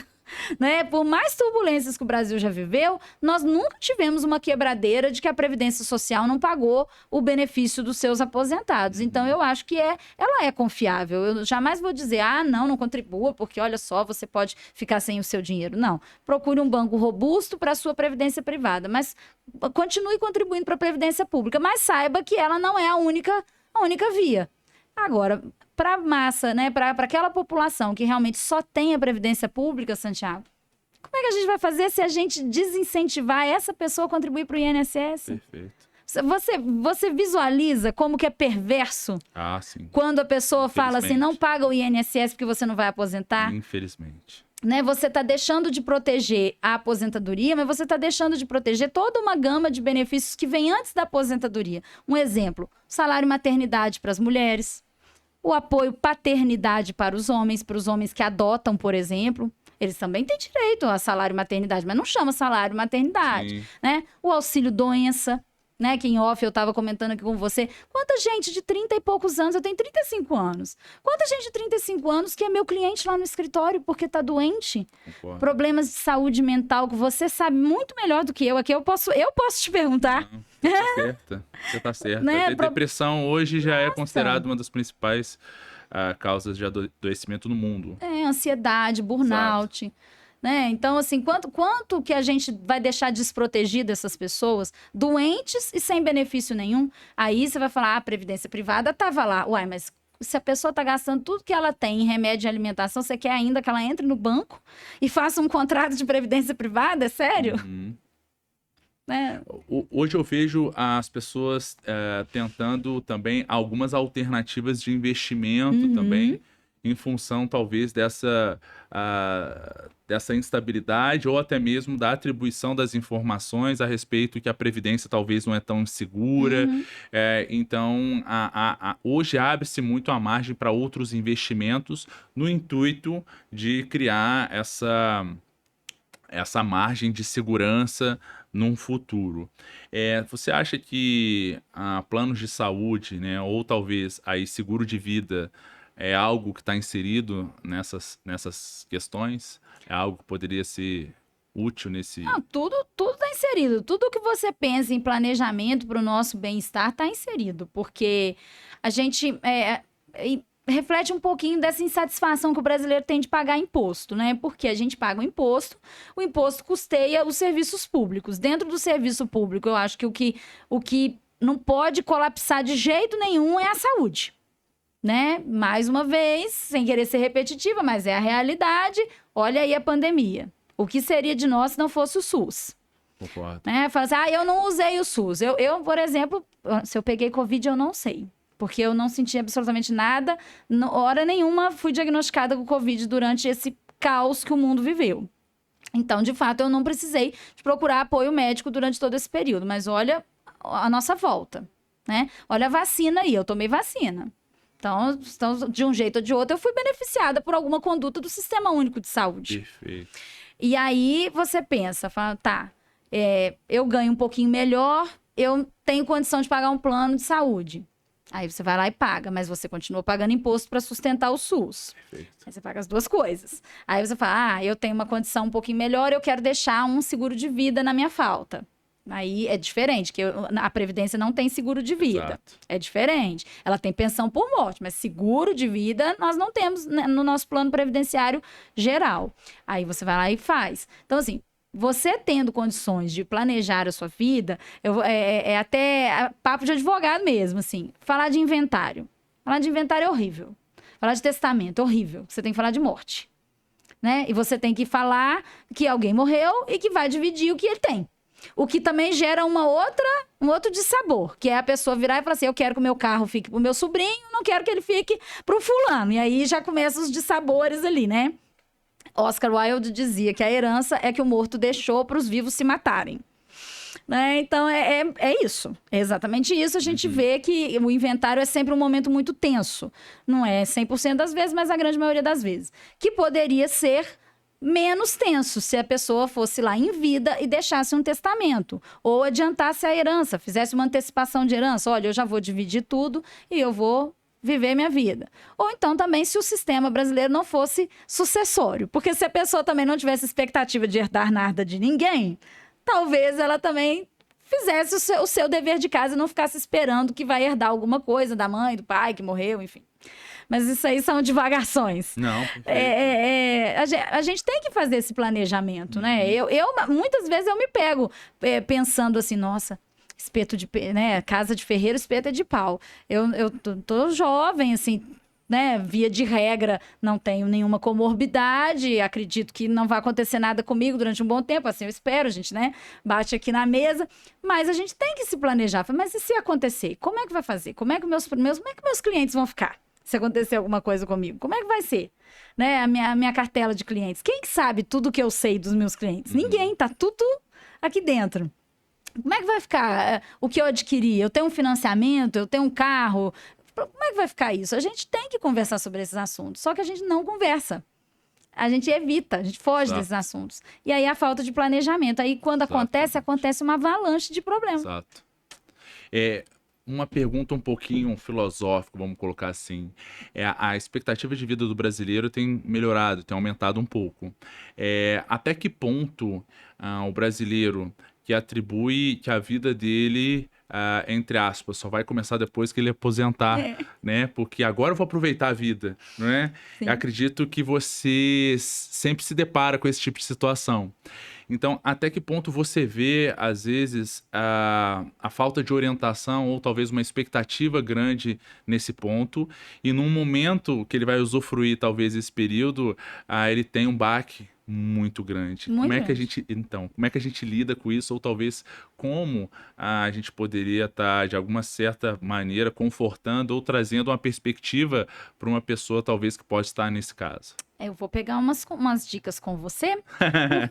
né? Por mais turbulências que o Brasil já viveu, nós nunca tivemos uma quebradeira de que a Previdência Social não pagou o benefício dos seus aposentados. Então, eu acho que ela é confiável. Eu jamais vou dizer, não contribua, porque olha só, você pode ficar sem o seu dinheiro. Não. Procure um banco robusto para a sua previdência privada, mas continue contribuindo para a Previdência Pública, mas saiba que ela não é a única via. Agora, para a massa, né, para aquela população que realmente só tem a Previdência Pública, Santiago, como é que a gente vai fazer se a gente desincentivar essa pessoa a contribuir para o INSS? Perfeito. Você visualiza como que é perverso sim. Quando a pessoa fala assim, não paga o INSS porque você não vai aposentar? Infelizmente. Né, você está deixando de proteger a aposentadoria, mas você está deixando de proteger toda uma gama de benefícios que vem antes da aposentadoria. Um exemplo, salário maternidade para as mulheres, o apoio paternidade para os homens que adotam, por exemplo. Eles também têm direito a salário maternidade, mas não chama salário maternidade. Né? O auxílio doença, né, que em off eu estava comentando aqui com você. Quanta gente de 30 e poucos anos, eu tenho 35 anos. Quanta gente de 35 anos que é meu cliente lá no escritório porque está doente? Concordo. Problemas de saúde mental que você sabe muito melhor do que eu. Aqui eu posso te perguntar. Você tá certa. Né? Depressão hoje já é considerada uma das principais causas de adoecimento no mundo. Ansiedade, burnout. Né? Então, assim, quanto que a gente vai deixar desprotegido essas pessoas, doentes e sem benefício nenhum? Aí você vai falar, a previdência privada estava lá. Uai, mas se a pessoa está gastando tudo que ela tem em remédio e alimentação, você quer ainda que ela entre no banco e faça um contrato de previdência privada? É sério? Né? Hoje eu vejo as pessoas tentando também algumas alternativas de investimento também, em função talvez dessa instabilidade ou até mesmo da atribuição das informações a respeito que a Previdência talvez não é tão segura. Então, hoje abre-se muito a margem para outros investimentos no intuito de criar essa margem de segurança num futuro. Você acha que planos de saúde, né, ou talvez aí seguro de vida é algo que está inserido nessas questões? É algo que poderia ser útil nesse... Não, tudo está inserido. Tudo que você pensa em planejamento para o nosso bem-estar está inserido, porque a gente reflete um pouquinho dessa insatisfação que o brasileiro tem de pagar imposto, né? Porque a gente paga o imposto custeia os serviços públicos. Dentro do serviço público, eu acho que o que não pode colapsar de jeito nenhum é a saúde. Né? Mais uma vez, sem querer ser repetitiva, mas é a realidade. Olha aí a pandemia. O que seria de nós se não fosse o SUS? Concordo. Né? Fala assim, eu não usei o SUS. Eu, por exemplo, se eu peguei Covid, eu não sei. Porque eu não senti absolutamente nada. Hora nenhuma fui diagnosticada com Covid durante esse caos que o mundo viveu. Então, de fato, eu não precisei de procurar apoio médico durante todo esse período. Mas olha a nossa volta. Né? Olha a vacina aí, eu tomei vacina. Então, de um jeito ou de outro, eu fui beneficiada por alguma conduta do Sistema Único de Saúde. Perfeito. E aí você pensa, fala, eu ganho um pouquinho melhor, eu tenho condição de pagar um plano de saúde. Aí você vai lá e paga, mas você continua pagando imposto para sustentar o SUS. Perfeito. Aí você paga as duas coisas. Aí você fala, eu tenho uma condição um pouquinho melhor, eu quero deixar um seguro de vida na minha falta. Aí é diferente, que a Previdência não tem seguro de vida. Exato. É diferente. Ela tem pensão por morte, mas seguro de vida nós não temos, né, no nosso plano previdenciário geral. Aí você vai lá e faz. Então, assim, você tendo condições de planejar a sua vida, é até papo de advogado mesmo, assim. Falar de inventário. Falar de inventário é horrível. Falar de testamento é horrível. Você tem que falar de morte. Né? E você tem que falar que alguém morreu e que vai dividir o que ele tem. O que também gera um outro dissabor, que é a pessoa virar e falar assim, eu quero que o meu carro fique pro meu sobrinho, não quero que ele fique pro fulano. E aí já começam os dissabores ali, né? Oscar Wilde dizia que a herança é que o morto deixou para os vivos se matarem. Né? Então, é isso. É exatamente isso. A gente vê que o inventário é sempre um momento muito tenso. Não é 100% das vezes, mas a grande maioria das vezes. Que poderia ser menos tenso se a pessoa fosse lá em vida e deixasse um testamento. Ou adiantasse a herança, fizesse uma antecipação de herança. Olha, eu já vou dividir tudo e eu vou viver minha vida. Ou então também se o sistema brasileiro não fosse sucessório. Porque se a pessoa também não tivesse expectativa de herdar nada de ninguém, talvez ela também fizesse o seu dever de casa e não ficasse esperando que vai herdar alguma coisa da mãe, do pai que morreu, enfim. Mas isso aí são divagações. Não, a gente tem que fazer esse planejamento, né? Muitas vezes eu me pego pensando assim, nossa, espeto de, né? Casa de ferreiro, espeto é de pau. Eu tô jovem, assim, né? Via de regra, não tenho nenhuma comorbidade, acredito que não vai acontecer nada comigo durante um bom tempo, assim, eu espero, a gente, né? Bate aqui na mesa, mas a gente tem que se planejar. Mas e se acontecer? Como é que vai fazer? Como é que meus clientes vão ficar? Se acontecer alguma coisa comigo, como é que vai ser? Né? A minha cartela de clientes. Quem que sabe tudo que eu sei dos meus clientes? Ninguém, tá tudo aqui dentro. Como é que vai ficar o que eu adquiri? Eu tenho um financiamento, eu tenho um carro. Como é que vai ficar isso? A gente tem que conversar sobre esses assuntos, só que a gente não conversa. A gente evita, a gente foge desses assuntos. E aí a falta de planejamento. Aí quando acontece uma avalanche de problemas. Exato. Uma pergunta um pouquinho filosófica, vamos colocar assim. A expectativa de vida do brasileiro tem melhorado, tem aumentado um pouco. Até que ponto o brasileiro que atribui que a vida dele entre aspas, só vai começar depois que ele aposentar, né? Porque agora eu vou aproveitar a vida, não é? Eu acredito que você sempre se depara com esse tipo de situação. Então, até que ponto você vê, às vezes, a falta de orientação ou talvez uma expectativa grande nesse ponto, e num momento que ele vai usufruir, talvez, esse período, ele tem um baque muito grande. Muito Como é que a grande. gente, então, como é que a gente lida com isso? Ou talvez como a gente poderia estar, de alguma certa maneira, confortando ou trazendo uma perspectiva para uma pessoa, talvez, que pode estar nesse caso? Eu vou pegar umas dicas com você,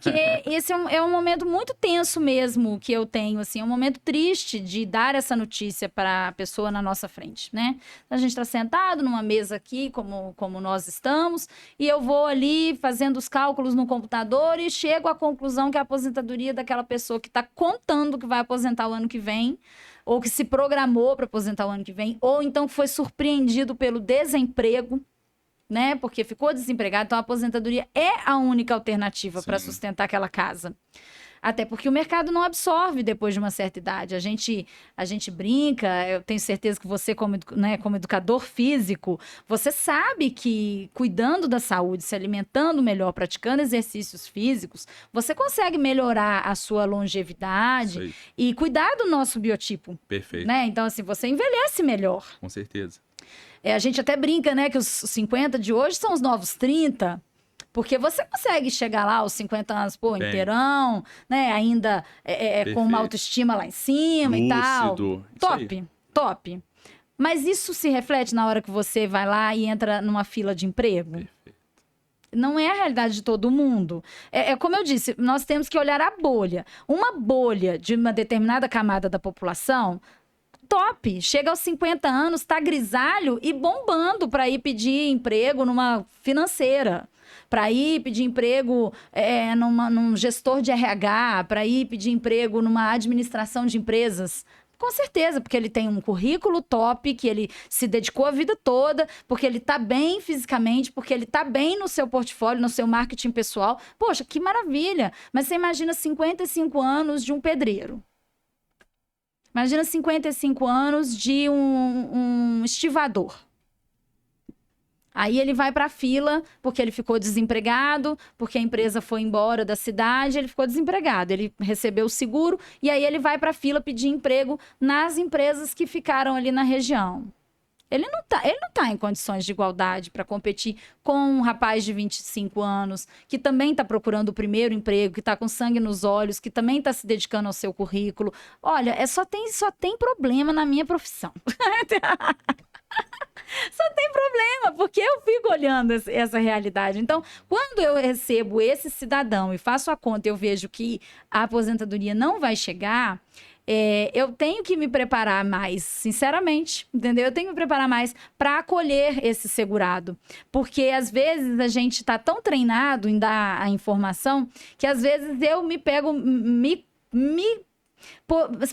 porque esse é um momento muito tenso mesmo que eu tenho, assim, é um momento triste de dar essa notícia para a pessoa na nossa frente, né? A gente está sentado numa mesa aqui, como nós estamos, e eu vou ali fazendo os cálculos no computador e chego à conclusão que a aposentadoria daquela pessoa que está contando que vai aposentar o ano que vem, ou que se programou para aposentar o ano que vem, ou então que foi surpreendido pelo desemprego, né? Porque ficou desempregado, então a aposentadoria é a única alternativa para sustentar aquela casa. Até porque o mercado não absorve depois de uma certa idade. A gente brinca, eu tenho certeza que você, como educador físico, você sabe que cuidando da saúde, se alimentando melhor, praticando exercícios físicos, você consegue melhorar a sua longevidade e cuidar do nosso biotipo. Perfeito. Né? Então, assim, você envelhece melhor. Com certeza. A gente até brinca, né, que os 50 de hoje são os novos 30, porque você consegue chegar lá aos 50 anos, pô, inteirão, né, ainda com uma autoestima lá em cima. Lúcido, e tal. Top. Mas isso se reflete na hora que você vai lá e entra numa fila de emprego? Perfeito. Não é a realidade de todo mundo. Como eu disse, nós temos que olhar a bolha. Uma bolha de uma determinada camada da população... top, chega aos 50 anos, tá grisalho e bombando para ir pedir emprego numa financeira, para ir pedir emprego num gestor de RH, para ir pedir emprego numa administração de empresas. Com certeza, porque ele tem um currículo top, que ele se dedicou a vida toda, porque ele tá bem fisicamente, porque ele tá bem no seu portfólio, no seu marketing pessoal. Poxa, que maravilha! Mas você imagina 55 anos de um pedreiro. Imagina 55 anos de um estivador. Aí ele vai para a fila porque ele ficou desempregado, porque a empresa foi embora da cidade, ele ficou desempregado. Ele recebeu o seguro e aí ele vai para a fila pedir emprego nas empresas que ficaram ali na região. Ele não tá em condições de igualdade para competir com um rapaz de 25 anos, que também está procurando o primeiro emprego, que está com sangue nos olhos, que também está se dedicando ao seu currículo. Olha, só tem problema na minha profissão. Só tem problema, porque eu fico olhando essa realidade. Então, quando eu recebo esse cidadão e faço a conta e eu vejo que a aposentadoria não vai chegar... eu tenho que me preparar mais, sinceramente, entendeu? Eu tenho que me preparar mais para acolher esse segurado. Porque, às vezes, a gente está tão treinado em dar a informação que, às vezes, eu me pego me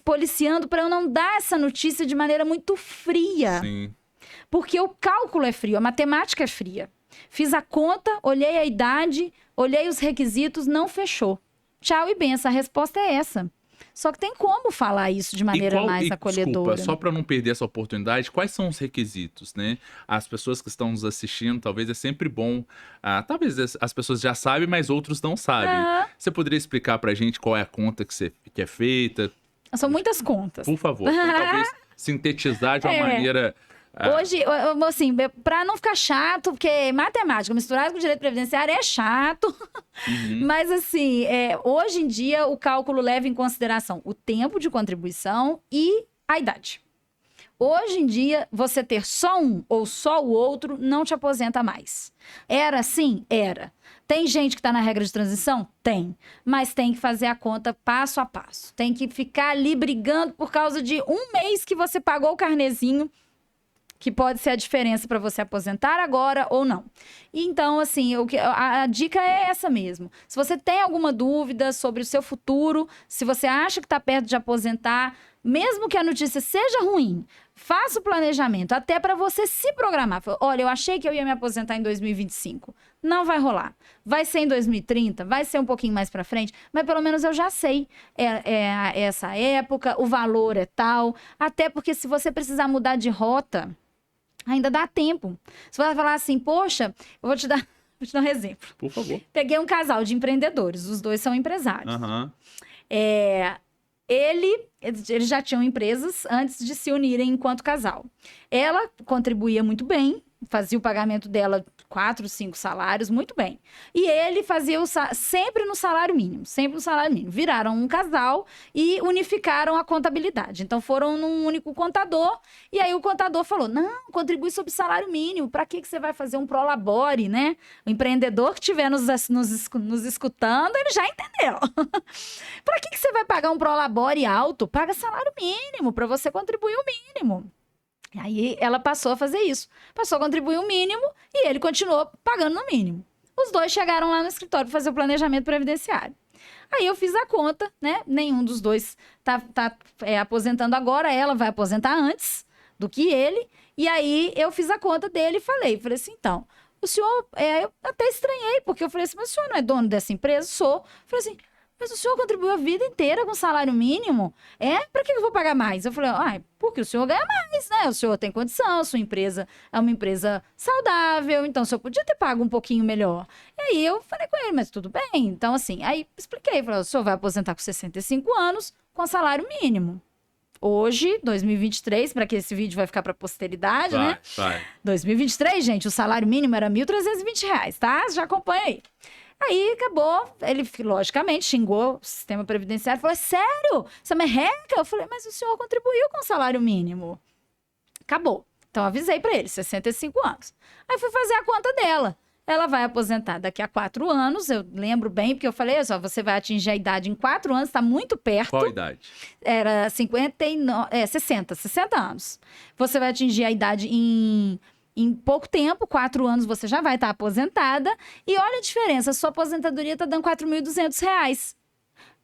policiando para eu não dar essa notícia de maneira muito fria. Sim. Porque o cálculo é frio, a matemática é fria. Fiz a conta, olhei a idade, olhei os requisitos, não fechou. Tchau e benção, a resposta é essa. Só que tem como falar isso de maneira mais acolhedora. Desculpa, só para não perder essa oportunidade, quais são os requisitos, né? As pessoas que estão nos assistindo, talvez é sempre bom... talvez as pessoas já sabem, mas outros não sabem. Você poderia explicar para a gente qual é a conta que é feita? São muitas contas. Por favor, então, talvez sintetizar de uma maneira... Hoje, assim, para não ficar chato, porque matemática misturada com direito previdenciário é chato, mas assim, hoje em dia o cálculo leva em consideração o tempo de contribuição e a idade. Hoje em dia, você ter só um ou só o outro não te aposenta mais. Era assim? Era. Tem gente que está na regra de transição? Tem. Mas tem que fazer a conta passo a passo. Tem que ficar ali brigando por causa de um mês que você pagou o carnezinho, que pode ser a diferença para você aposentar agora ou não. Então, assim, a dica é essa mesmo. Se você tem alguma dúvida sobre o seu futuro, se você acha que está perto de aposentar, mesmo que a notícia seja ruim, faça o planejamento, até para você se programar. Olha, eu achei que eu ia me aposentar em 2025. Não vai rolar. Vai ser em 2030, vai ser um pouquinho mais para frente, mas pelo menos eu já sei essa época, o valor é tal. Até porque se você precisar mudar de rota, ainda dá tempo. Você vai falar assim, poxa, eu vou te dar um exemplo. Por favor. Peguei um casal de empreendedores, os dois são empresários. Aham. Eles já tinham empresas antes de se unirem enquanto casal. Ela contribuía muito bem, fazia o pagamento dela 4, 5 salários, muito bem. E ele fazia sempre no salário mínimo, sempre no salário mínimo. Viraram um casal e unificaram a contabilidade. Então foram num único contador, e aí o contador falou, não, contribui sobre salário mínimo, para que você vai fazer um prolabore, né? O empreendedor que estiver nos escutando, ele já entendeu. Para que você vai pagar um prolabore alto? Paga salário mínimo, para você contribuir o mínimo. Aí ela passou a fazer isso. Passou a contribuir o mínimo e ele continuou pagando no mínimo. Os dois chegaram lá no escritório para fazer o planejamento previdenciário. Aí eu fiz a conta, né? Nenhum dos dois tá aposentando agora. Ela vai aposentar antes do que ele. E aí eu fiz a conta dele e falei assim, então, o senhor... eu até estranhei, porque eu falei assim, mas o senhor não é dono dessa empresa? Sou. Falei assim... Mas o senhor contribuiu a vida inteira com salário mínimo? Para que eu vou pagar mais? Eu falei, porque o senhor ganha mais, né? O senhor tem condição, a sua empresa é uma empresa saudável, então o senhor podia ter pago um pouquinho melhor. E aí eu falei com ele, mas tudo bem. Então, assim, aí expliquei, falei, o senhor vai aposentar com 65 anos com salário mínimo. Hoje, 2023, para que esse vídeo vai ficar para posteridade, né? Vai. 2023, gente, o salário mínimo era R$ 1.320, tá? Já acompanha aí. Aí acabou, ele logicamente xingou o sistema previdenciário, falou, sério? Você é merreca? Eu falei, mas o senhor contribuiu com o salário mínimo. Acabou. Então avisei para ele, 65 anos. Aí fui fazer a conta dela. Ela vai aposentar daqui a 4 anos, eu lembro bem, porque eu falei, você vai atingir a idade em 4 anos, está muito perto. Qual a idade? Era 60 anos. Você vai atingir a idade em pouco tempo, 4 anos, você já vai estar aposentada. E olha a diferença, a sua aposentadoria está dando R$ 4.200.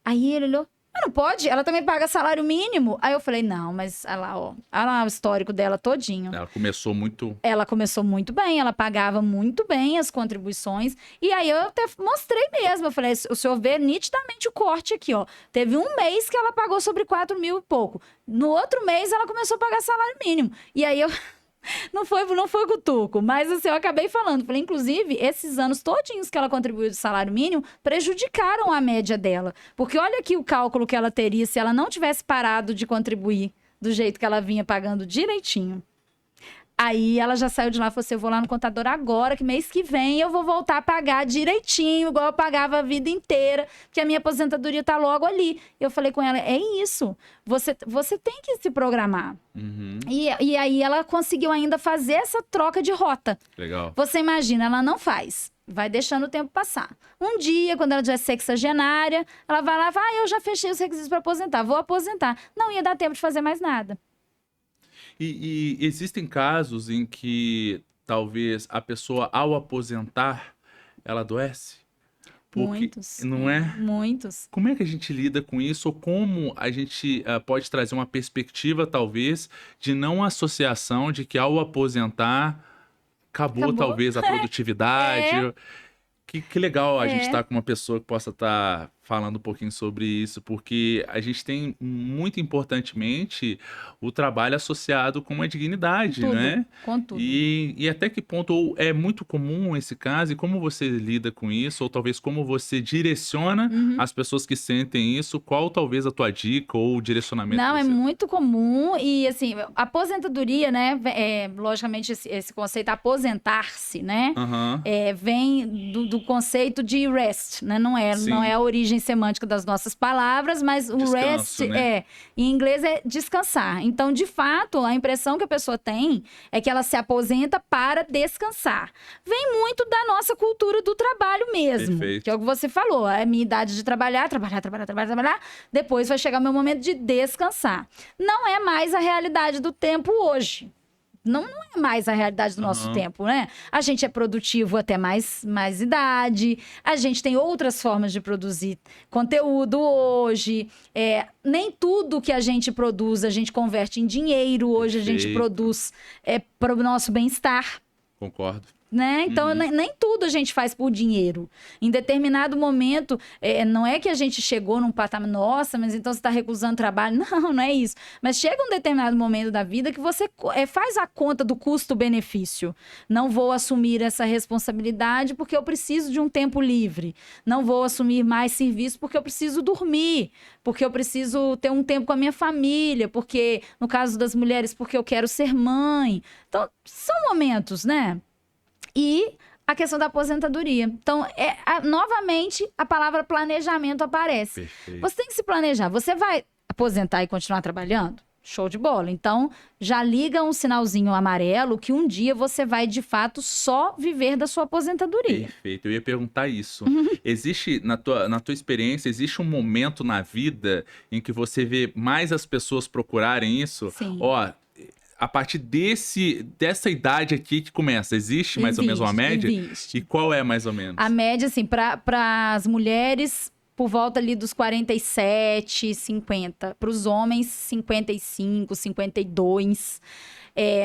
Aí ele olhou, mas não pode? Ela também paga salário mínimo? Aí eu falei, não, mas olha lá o histórico dela todinho. Ela começou muito bem, ela pagava muito bem as contribuições. E aí eu até mostrei mesmo, eu falei, o senhor vê nitidamente o corte aqui, ó. Teve um mês que ela pagou sobre 4 mil e pouco. No outro mês ela começou a pagar salário mínimo. E aí eu... Não foi cutuco, mas assim, eu acabei falando. Falei, inclusive, esses anos todinhos que ela contribuiu de salário mínimo prejudicaram a média dela. Porque olha aqui o cálculo que ela teria se ela não tivesse parado de contribuir do jeito que ela vinha pagando direitinho. Aí ela já saiu de lá e falou assim, eu vou lá no contador agora, que mês que vem eu vou voltar a pagar direitinho, igual eu pagava a vida inteira, porque a minha aposentadoria tá logo ali. Eu falei com ela, é isso, você tem que se programar. Uhum. E aí ela conseguiu ainda fazer essa troca de rota. Legal. Você imagina, ela não faz. Vai deixando o tempo passar. Um dia, quando ela já é sexagenária, ela vai lá e fala, eu já fechei os requisitos para aposentar, vou aposentar. Não ia dar tempo de fazer mais nada. E existem casos em que talvez a pessoa, ao aposentar, ela adoece? Muitos. Não é? Muitos. Como é que a gente lida com isso? Ou como a gente pode trazer uma perspectiva, talvez, de não associação, de que ao aposentar, acabou talvez a produtividade? Que legal a gente estar com uma pessoa que possa estar falando um pouquinho sobre isso, porque a gente tem, muito importantemente, o trabalho associado com uma dignidade, Tudo, né? com tudo. E até que ponto ou é muito comum esse caso, e como você lida com isso, ou talvez como você direciona as pessoas que sentem isso, qual talvez a tua dica ou o direcionamento? Não, é muito comum, e assim, aposentadoria, né, logicamente esse conceito aposentar-se, né, vem do conceito de rest, né, não é a origem semântica das nossas palavras, mas o descanso, rest né? em inglês é descansar. Então, de fato, a impressão que a pessoa tem é que ela se aposenta para descansar. Vem muito da nossa cultura do trabalho mesmo. Perfeito. Que é o que você falou, é a minha idade de trabalhar, depois vai chegar o meu momento de descansar. Não é mais a realidade do tempo hoje. não é mais a realidade do nosso tempo, né? A gente é produtivo até mais idade, a gente tem outras formas de produzir conteúdo hoje, nem tudo que a gente produz a gente converte em dinheiro, hoje a gente produz para o nosso bem-estar. Concordo. Né? Então, nem tudo a gente faz por dinheiro. Em determinado momento, não é que a gente chegou num patamar, nossa, mas então você está recusando trabalho. Não é isso. Mas chega um determinado momento da vida que você faz a conta do custo-benefício. Não vou assumir essa responsabilidade porque eu preciso de um tempo livre. Não vou assumir mais serviço porque eu preciso dormir. Porque eu preciso ter um tempo com a minha família. Porque, no caso das mulheres, porque eu quero ser mãe. Então, são momentos, né? E a questão da aposentadoria. Então, novamente, a palavra planejamento aparece. Perfeito. Você tem que se planejar. Você vai aposentar e continuar trabalhando? Show de bola. Então, já liga um sinalzinho amarelo que um dia você vai, de fato, só viver da sua aposentadoria. Perfeito. Eu ia perguntar isso. Existe, na tua experiência, existe um momento na vida em que você vê mais as pessoas procurarem isso? Sim. A partir dessa idade aqui que começa, existe mais ou menos uma média? Existe. E qual é mais ou menos? A média, assim, para as mulheres, por volta ali dos 47, 50. Para os homens, 55, 52.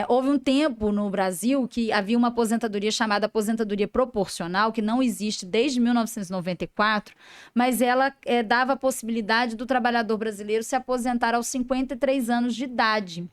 Houve um tempo no Brasil que havia uma aposentadoria chamada aposentadoria proporcional, que não existe desde 1994, mas ela dava a possibilidade do trabalhador brasileiro se aposentar aos 53 anos de idade.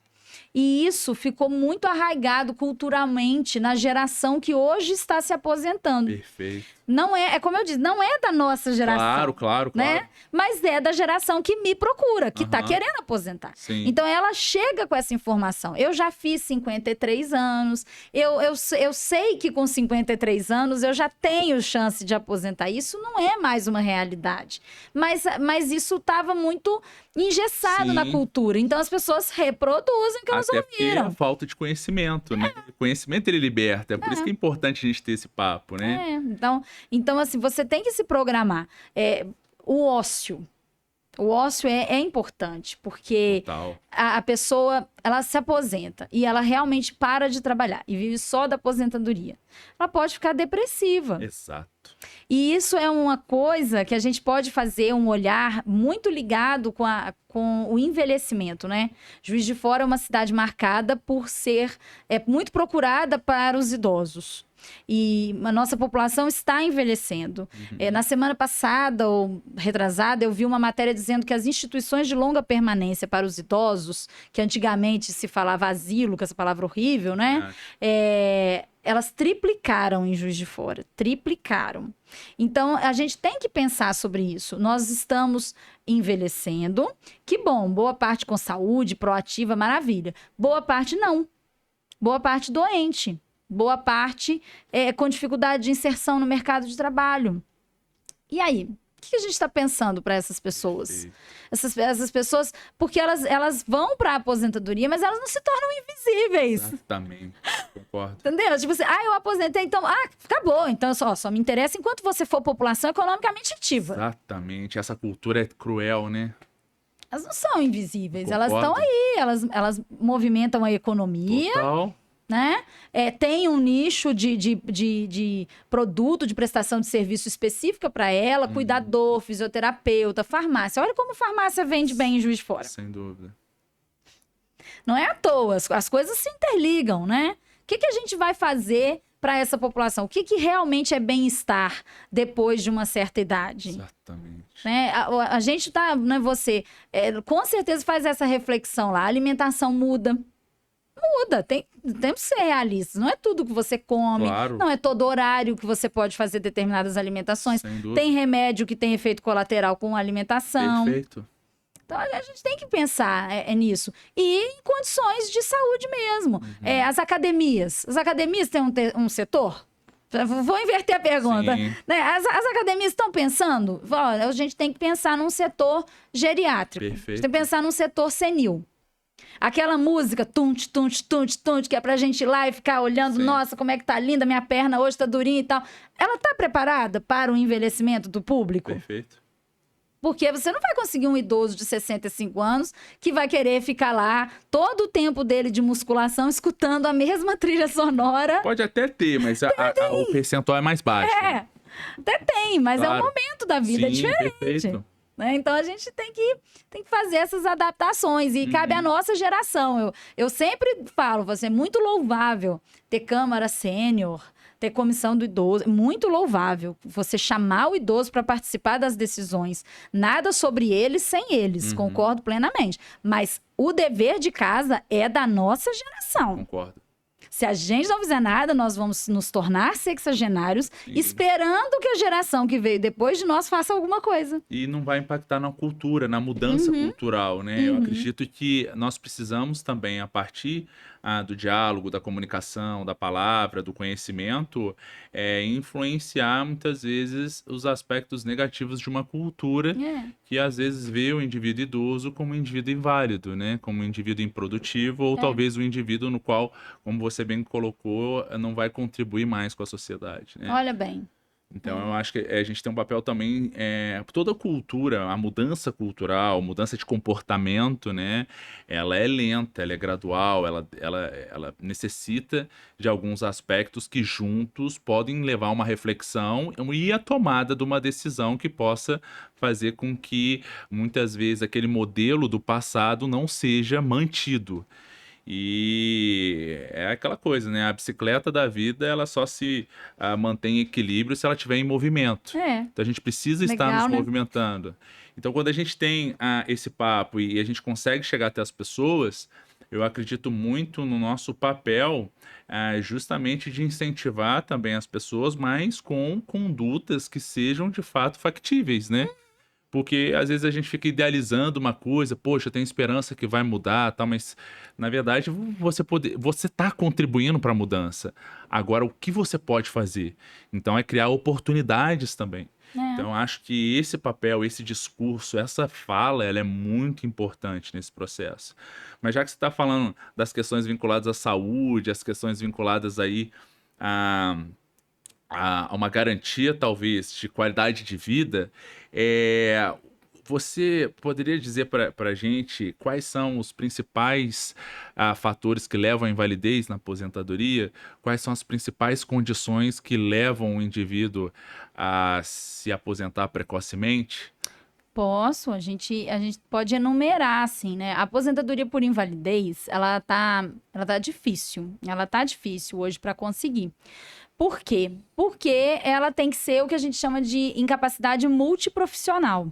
E isso ficou muito arraigado culturalmente na geração que hoje está se aposentando. Perfeito. Não como eu disse, não é da nossa geração. Claro. Né? Mas é da geração que me procura, que está querendo aposentar. Sim. Então, ela chega com essa informação. Eu já fiz 53 anos, eu sei que com 53 anos eu já tenho chance de aposentar. Isso não é mais uma realidade. Mas isso estava muito engessado na cultura. Então, as pessoas reproduzem o que elas ouviram. É a falta de conhecimento, né? O conhecimento, ele liberta. É por isso que é importante a gente ter esse papo, né? Então, assim, você tem que se programar. O ócio. O ócio é importante, porque a pessoa, ela se aposenta e ela realmente para de trabalhar e vive só da aposentadoria. Ela pode ficar depressiva. Exato. E isso é uma coisa que a gente pode fazer um olhar muito ligado com o envelhecimento, né? Juiz de Fora é uma cidade marcada por ser muito procurada para os idosos. E a nossa população está envelhecendo. Na semana passada, ou retrasada, eu vi uma matéria dizendo que as instituições de longa permanência para os idosos, que antigamente se falava asilo, com essa palavra horrível, né? Elas triplicaram em Juiz de Fora. Triplicaram. Então, a gente tem que pensar sobre isso. Nós estamos envelhecendo. Que bom, boa parte com saúde, proativa, maravilha. Boa parte não. Boa parte doente. Boa parte com dificuldade de inserção no mercado de trabalho. E aí? O que a gente está pensando para essas pessoas? Essas pessoas, porque elas vão para a aposentadoria, mas elas não se tornam invisíveis. Exatamente, concordo. Entendeu? Tipo assim, eu aposentei, então, acabou. Então, só me interessa enquanto você for população economicamente ativa. Exatamente, essa cultura é cruel, né? Elas não são invisíveis, Concordo. elas estão aí, elas movimentam a economia. Total. Né? Tem um nicho de produto, de prestação de serviço específica para ela, cuidador, fisioterapeuta, farmácia. Olha como farmácia vende bem em Juiz de Fora. Sem dúvida. Não é à toa, as coisas se interligam, né? O que a gente vai fazer para essa população? O que realmente é bem-estar depois de uma certa idade? Exatamente. Né? A gente tá, né, você com certeza faz essa reflexão lá. A alimentação muda. Temos que ser realistas. Não é tudo que você come, Claro. Não é todo horário que você pode fazer determinadas alimentações. Sem dúvida. Tem remédio que tem efeito colateral com a alimentação. Perfeito. Então, a gente tem que pensar nisso. E em condições de saúde mesmo. As academias. As academias têm um setor? Vou inverter a pergunta. Né? As academias estão pensando? Olha, a gente tem que pensar num setor geriátrico. Perfeito. A gente tem que pensar num setor senil. Aquela música, tunt, tunt, tunt, tunt, que é pra gente ir lá e ficar olhando, nossa, como é que tá linda, minha perna hoje tá durinha e tal. Ela tá preparada para o envelhecimento do público? Perfeito. Porque você não vai conseguir um idoso de 65 anos que vai querer ficar lá todo o tempo dele de musculação escutando a mesma trilha sonora. Pode até ter, mas o percentual é mais baixo. Até tem, mas claro. é um momento da vida diferente. Perfeito. Né? Então, a gente tem que fazer essas adaptações. E cabe à nossa geração. Eu sempre falo, é muito louvável ter Câmara Sênior, ter comissão do idoso. Muito louvável você chamar o idoso para participar das decisões. Nada sobre eles sem eles, concordo plenamente. Mas o dever de casa é da nossa geração. Concordo. Se a gente não fizer nada, nós vamos nos tornar sexagenários, esperando que a geração que veio depois de nós faça alguma coisa. E não vai impactar na cultura, na mudança cultural, né? Eu acredito que nós precisamos também, a partir do diálogo, da comunicação, da palavra, do conhecimento, influenciar muitas vezes os aspectos negativos de uma cultura que às vezes vê o indivíduo idoso como um indivíduo inválido, né? Como um indivíduo improdutivo ou talvez um indivíduo no qual, como você bem colocou, não vai contribuir mais com a sociedade, né? Olha bem. Então, eu acho que a gente tem um papel também, toda a cultura, a mudança cultural, mudança de comportamento, né? Ela é lenta, ela é gradual, ela necessita de alguns aspectos que juntos podem levar a uma reflexão e a tomada de uma decisão que possa fazer com que, muitas vezes, aquele modelo do passado não seja mantido. E é aquela coisa, né? A bicicleta da vida, ela só se mantém em equilíbrio se ela estiver em movimento. Então, a gente precisa estar nos movimentando. Então, quando a gente tem esse papo e a gente consegue chegar até as pessoas, eu acredito muito no nosso papel justamente de incentivar também as pessoas, mas com condutas que sejam, de fato, factíveis, né? Porque às vezes a gente fica idealizando uma coisa, poxa, eu tenho esperança que vai mudar, tal, mas na verdade você está contribuindo para a mudança. Agora, o que você pode fazer? Então, é criar oportunidades também. Então, eu acho que esse papel, esse discurso, essa fala, ela é muito importante nesse processo. Mas já que você está falando das questões vinculadas à saúde, as questões vinculadas aí a uma garantia, talvez, de qualidade de vida, você poderia dizer para a gente quais são os principais fatores que levam à invalidez na aposentadoria? Quais são as principais condições que levam o indivíduo a se aposentar precocemente? Posso, a gente pode enumerar, assim, né? A aposentadoria por invalidez, ela tá difícil. Ela tá difícil hoje para conseguir. Por quê? Porque ela tem que ser o que a gente chama de incapacidade multiprofissional.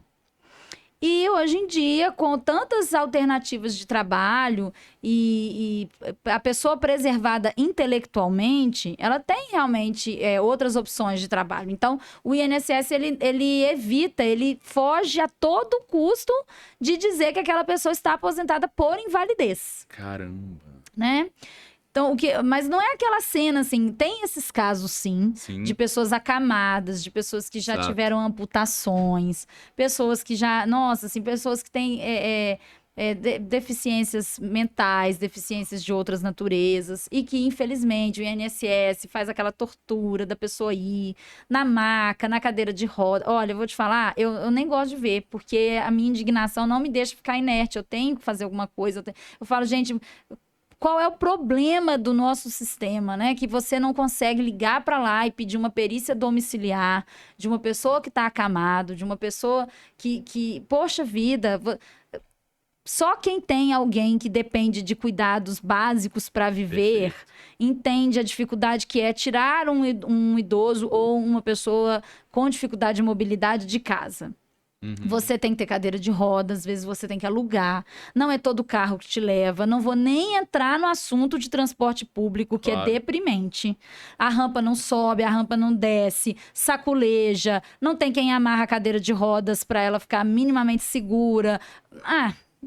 E hoje em dia, com tantas alternativas de trabalho e a pessoa preservada intelectualmente, ela tem realmente outras opções de trabalho. Então, o INSS, ele evita, ele foge a todo custo de dizer que aquela pessoa está aposentada por invalidez. Caramba! Né? Então, mas não é aquela cena, assim, tem esses casos, sim. De pessoas acamadas, de pessoas que já tiveram amputações, pessoas que já, nossa, assim, pessoas que têm deficiências mentais, deficiências de outras naturezas, e que, infelizmente, o INSS faz aquela tortura da pessoa ir na maca, na cadeira de roda. Olha, eu vou te falar, eu nem gosto de ver, porque a minha indignação não me deixa ficar inerte, eu tenho que fazer alguma coisa. Eu falo, gente, qual é o problema do nosso sistema, né? Que você não consegue ligar para lá e pedir uma perícia domiciliar de uma pessoa que está acamado, de uma pessoa que, poxa vida, só quem tem alguém que depende de cuidados básicos para viver entende a dificuldade que é tirar um idoso ou uma pessoa com dificuldade de mobilidade de casa. Você tem que ter cadeira de rodas, às vezes você tem que alugar. Não é todo carro que te leva. Não vou nem entrar no assunto de transporte público, que é deprimente. A rampa não sobe, a rampa não desce, saculeja. Não tem quem amarra a cadeira de rodas para ela ficar minimamente segura.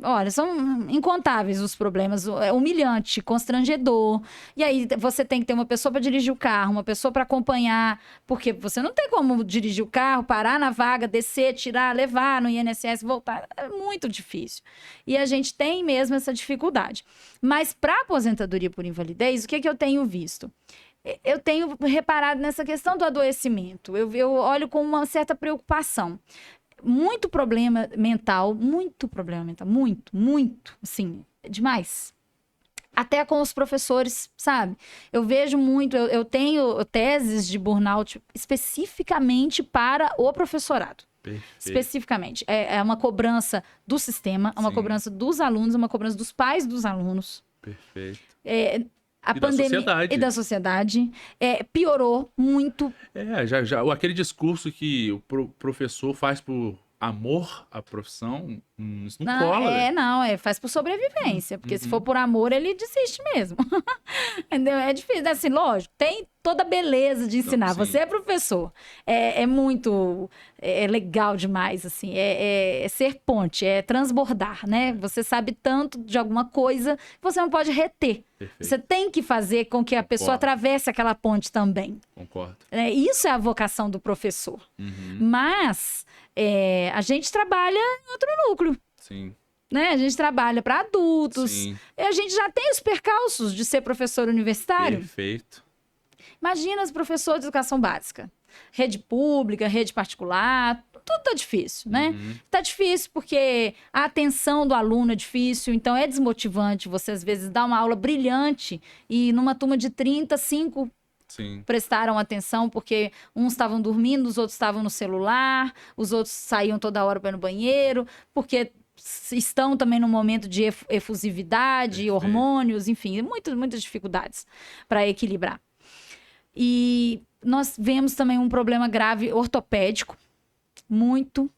Olha, são incontáveis os problemas. É humilhante, constrangedor. E aí você tem que ter uma pessoa para dirigir o carro, uma pessoa para acompanhar, porque você não tem como dirigir o carro, parar na vaga, descer, tirar, levar no INSS, voltar. É muito difícil. E a gente tem mesmo essa dificuldade. Mas para aposentadoria por invalidez, o que eu tenho visto? Eu tenho reparado nessa questão do adoecimento. Eu olho com uma certa preocupação. muito problema mental, muito, assim, demais. Até com os professores, sabe? Eu vejo muito, eu tenho teses de burnout especificamente para o professorado. Perfeito. Especificamente. É uma cobrança do sistema, é uma cobrança dos alunos, é uma cobrança dos pais dos alunos. Perfeito. A pandemia e da sociedade piorou muito. Aquele discurso que o professor faz por amor à profissão, isso não cola. Faz por sobrevivência, porque se for por amor, ele desiste mesmo. Entendeu? É difícil, assim, lógico, tem toda a beleza de ensinar. Então, você é professor, é muito legal demais, assim, é ser ponte, é transbordar, né? Você sabe tanto de alguma coisa que você não pode reter. Perfeito. Você tem que fazer com que a pessoa atravesse aquela ponte também. Concordo. Isso é a vocação do professor. Mas a gente trabalha em outro núcleo. Sim. Né? A gente trabalha para adultos. Sim. E a gente já tem os percalços de ser professor universitário. Perfeito. Imagina os professores de educação básica. Rede pública, rede particular, tudo tá difícil, né? Tá difícil porque a atenção do aluno é difícil, então é desmotivante você, às vezes, dar uma aula brilhante e numa turma de 30, 5 prestaram atenção porque uns estavam dormindo, os outros estavam no celular, os outros saíam toda hora para ir no banheiro, porque estão também num momento de efusividade, hormônios, enfim, muitas dificuldades para equilibrar. E nós vemos também um problema grave ortopédico, muito,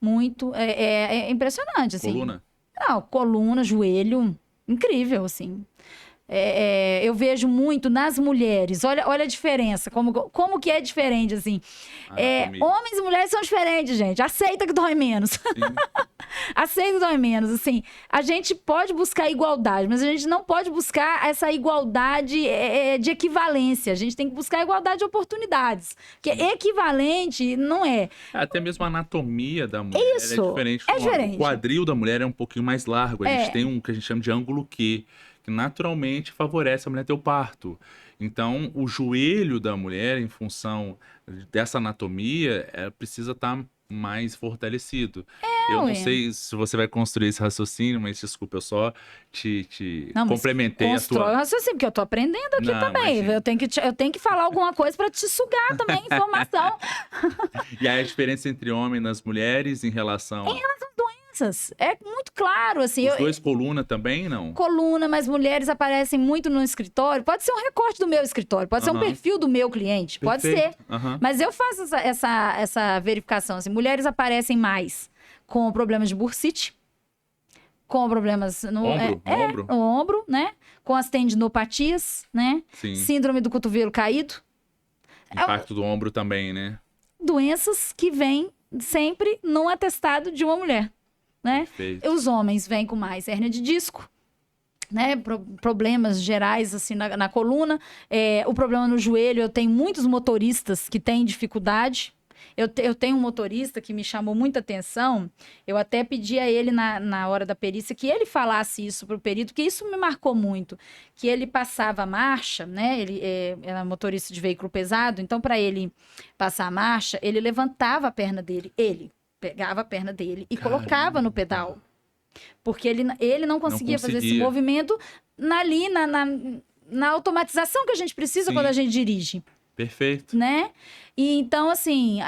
é impressionante, assim. Coluna? Não, coluna, joelho, incrível, assim. Eu vejo muito nas mulheres, olha a diferença, como que é diferente, assim. Homens e mulheres são diferentes, gente, aceita que dói menos. Aceita que dói menos, assim. A gente pode buscar igualdade, mas a gente não pode buscar essa igualdade de equivalência, a gente tem que buscar igualdade de oportunidades, porque equivalente não é. Até mesmo a anatomia da mulher é diferente. O quadril da mulher é um pouquinho mais largo, a gente tem um que a gente chama de ângulo Q, que naturalmente favorece a mulher ter o parto. Então, o joelho da mulher, em função dessa anatomia, precisa estar mais fortalecido. Eu não sei se você vai construir esse raciocínio, mas desculpa, eu só te complementei a tua... Constrói o raciocínio, porque eu tô aprendendo aqui também. Eu tenho que falar alguma coisa para te sugar também informação. E aí a diferença entre homens e as mulheres em relação... Em relação às doenças. É muito claro, assim. Os dois coluna também, não? Coluna, mas mulheres aparecem muito no escritório. Pode ser um recorte do meu escritório, pode ser um perfil do meu cliente, pode ser. Mas eu faço essa verificação, assim. Mulheres aparecem mais com problemas de bursite, com problemas no ombro, né? Com as tendinopatias, né? Sim. Síndrome do cotovelo caído. Impacto do ombro também, né? Doenças que vêm sempre no atestado de uma mulher, né? Perfeito. Os homens vêm com mais hérnia de disco, né? Problemas gerais assim na coluna. O problema no joelho, eu tenho muitos motoristas que têm dificuldade. Eu tenho um motorista que me chamou muita atenção. Eu até pedi a ele na hora da perícia que ele falasse isso para o perito, que isso me marcou muito. Que ele passava a marcha, né? Ele era motorista de veículo pesado, então para ele passar a marcha, ele levantava a perna dele. Ele pegava a perna dele e colocava no pedal. Porque ele não conseguia fazer esse movimento na automatização que a gente precisa quando a gente dirige. Perfeito. Né? E então, assim,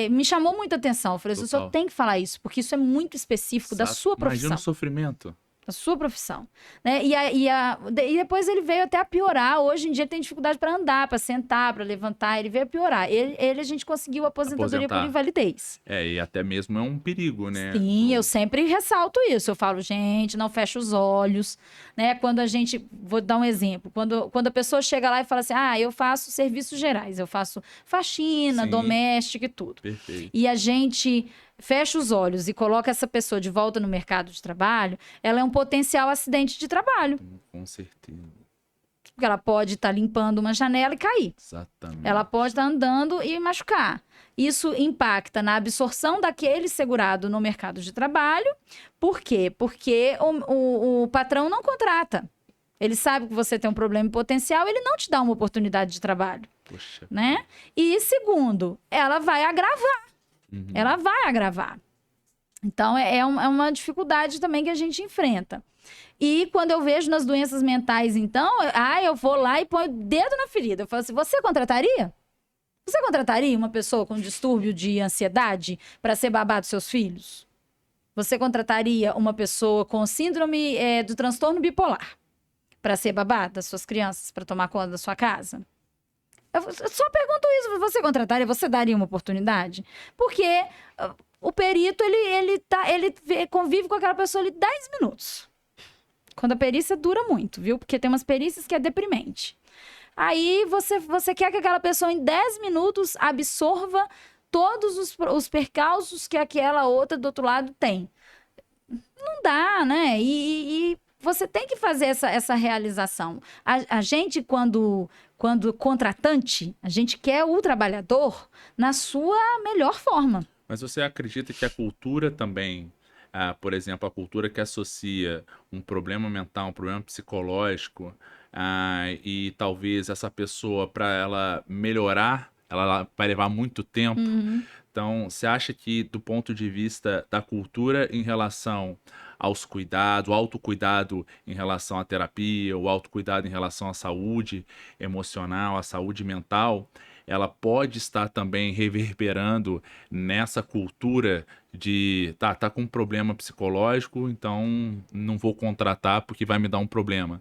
me chamou muita atenção. Eu falei, o senhor tem que falar isso, porque isso é muito específico da sua profissão. Imagina o sofrimento. Da sua profissão. Né? E depois ele veio até a piorar. Hoje em dia tem dificuldade para andar, para sentar, para levantar. Ele veio a piorar. Ele a gente conseguiu a aposentadoria por invalidez. E até mesmo é um perigo, né? Sim, eu sempre ressalto isso. Eu falo, gente, não fecha os olhos. Né? Quando a gente... Vou dar um exemplo. Quando a pessoa chega lá e fala assim, eu faço serviços gerais. Eu faço faxina, doméstica e tudo. Perfeito. E a gente... fecha os olhos e coloca essa pessoa de volta no mercado de trabalho, ela é um potencial acidente de trabalho. Com certeza. Porque ela pode estar limpando uma janela e cair. Exatamente. Ela pode estar andando e machucar. Isso impacta na absorção daquele segurado no mercado de trabalho. Por quê? Porque o patrão não contrata. Ele sabe que você tem um problema em potencial, ele não te dá uma oportunidade de trabalho. Poxa. Né? E segundo, ela vai agravar. Ela vai agravar. Então, é uma dificuldade também que a gente enfrenta. E quando eu vejo nas doenças mentais, então, eu vou lá e ponho o dedo na ferida. Eu falo assim, você contrataria? Você contrataria uma pessoa com distúrbio de ansiedade para ser babá dos seus filhos? Você contrataria uma pessoa com síndrome do transtorno bipolar para ser babá das suas crianças, para tomar conta da sua casa? Eu só pergunto isso, você contrataria? Você daria uma oportunidade? Porque o perito, convive com aquela pessoa ali 10 minutos. Quando a perícia dura muito, viu? Porque tem umas perícias que é deprimente. Aí você quer que aquela pessoa em 10 minutos absorva todos os percalços que aquela outra do outro lado tem. Não dá, né? E você tem que fazer essa realização. A gente, quando contratante, a gente quer o trabalhador na sua melhor forma. Mas você acredita que a cultura também, por exemplo, a cultura que associa um problema mental, um problema psicológico, e talvez essa pessoa, para ela melhorar, ela vai levar muito tempo. Então, você acha que, do ponto de vista da cultura em relação aos cuidados, o autocuidado em relação à terapia, o autocuidado em relação à saúde emocional, à saúde mental, ela pode estar também reverberando nessa cultura de, tá com um problema psicológico, então não vou contratar porque vai me dar um problema.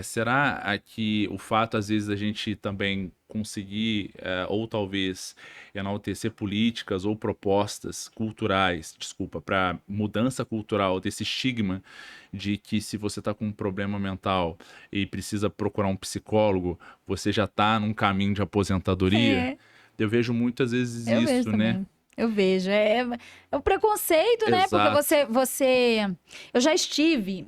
Será que o fato, às vezes, a gente também conseguir, ou talvez enaltecer políticas ou propostas culturais, desculpa, para mudança cultural desse estigma de que se você está com um problema mental e precisa procurar um psicólogo, você já está num caminho de aposentadoria? É, Eu vejo muitas vezes eu vejo isso, né? também. Eu vejo. É o preconceito, né? Porque Exato. Eu já estive.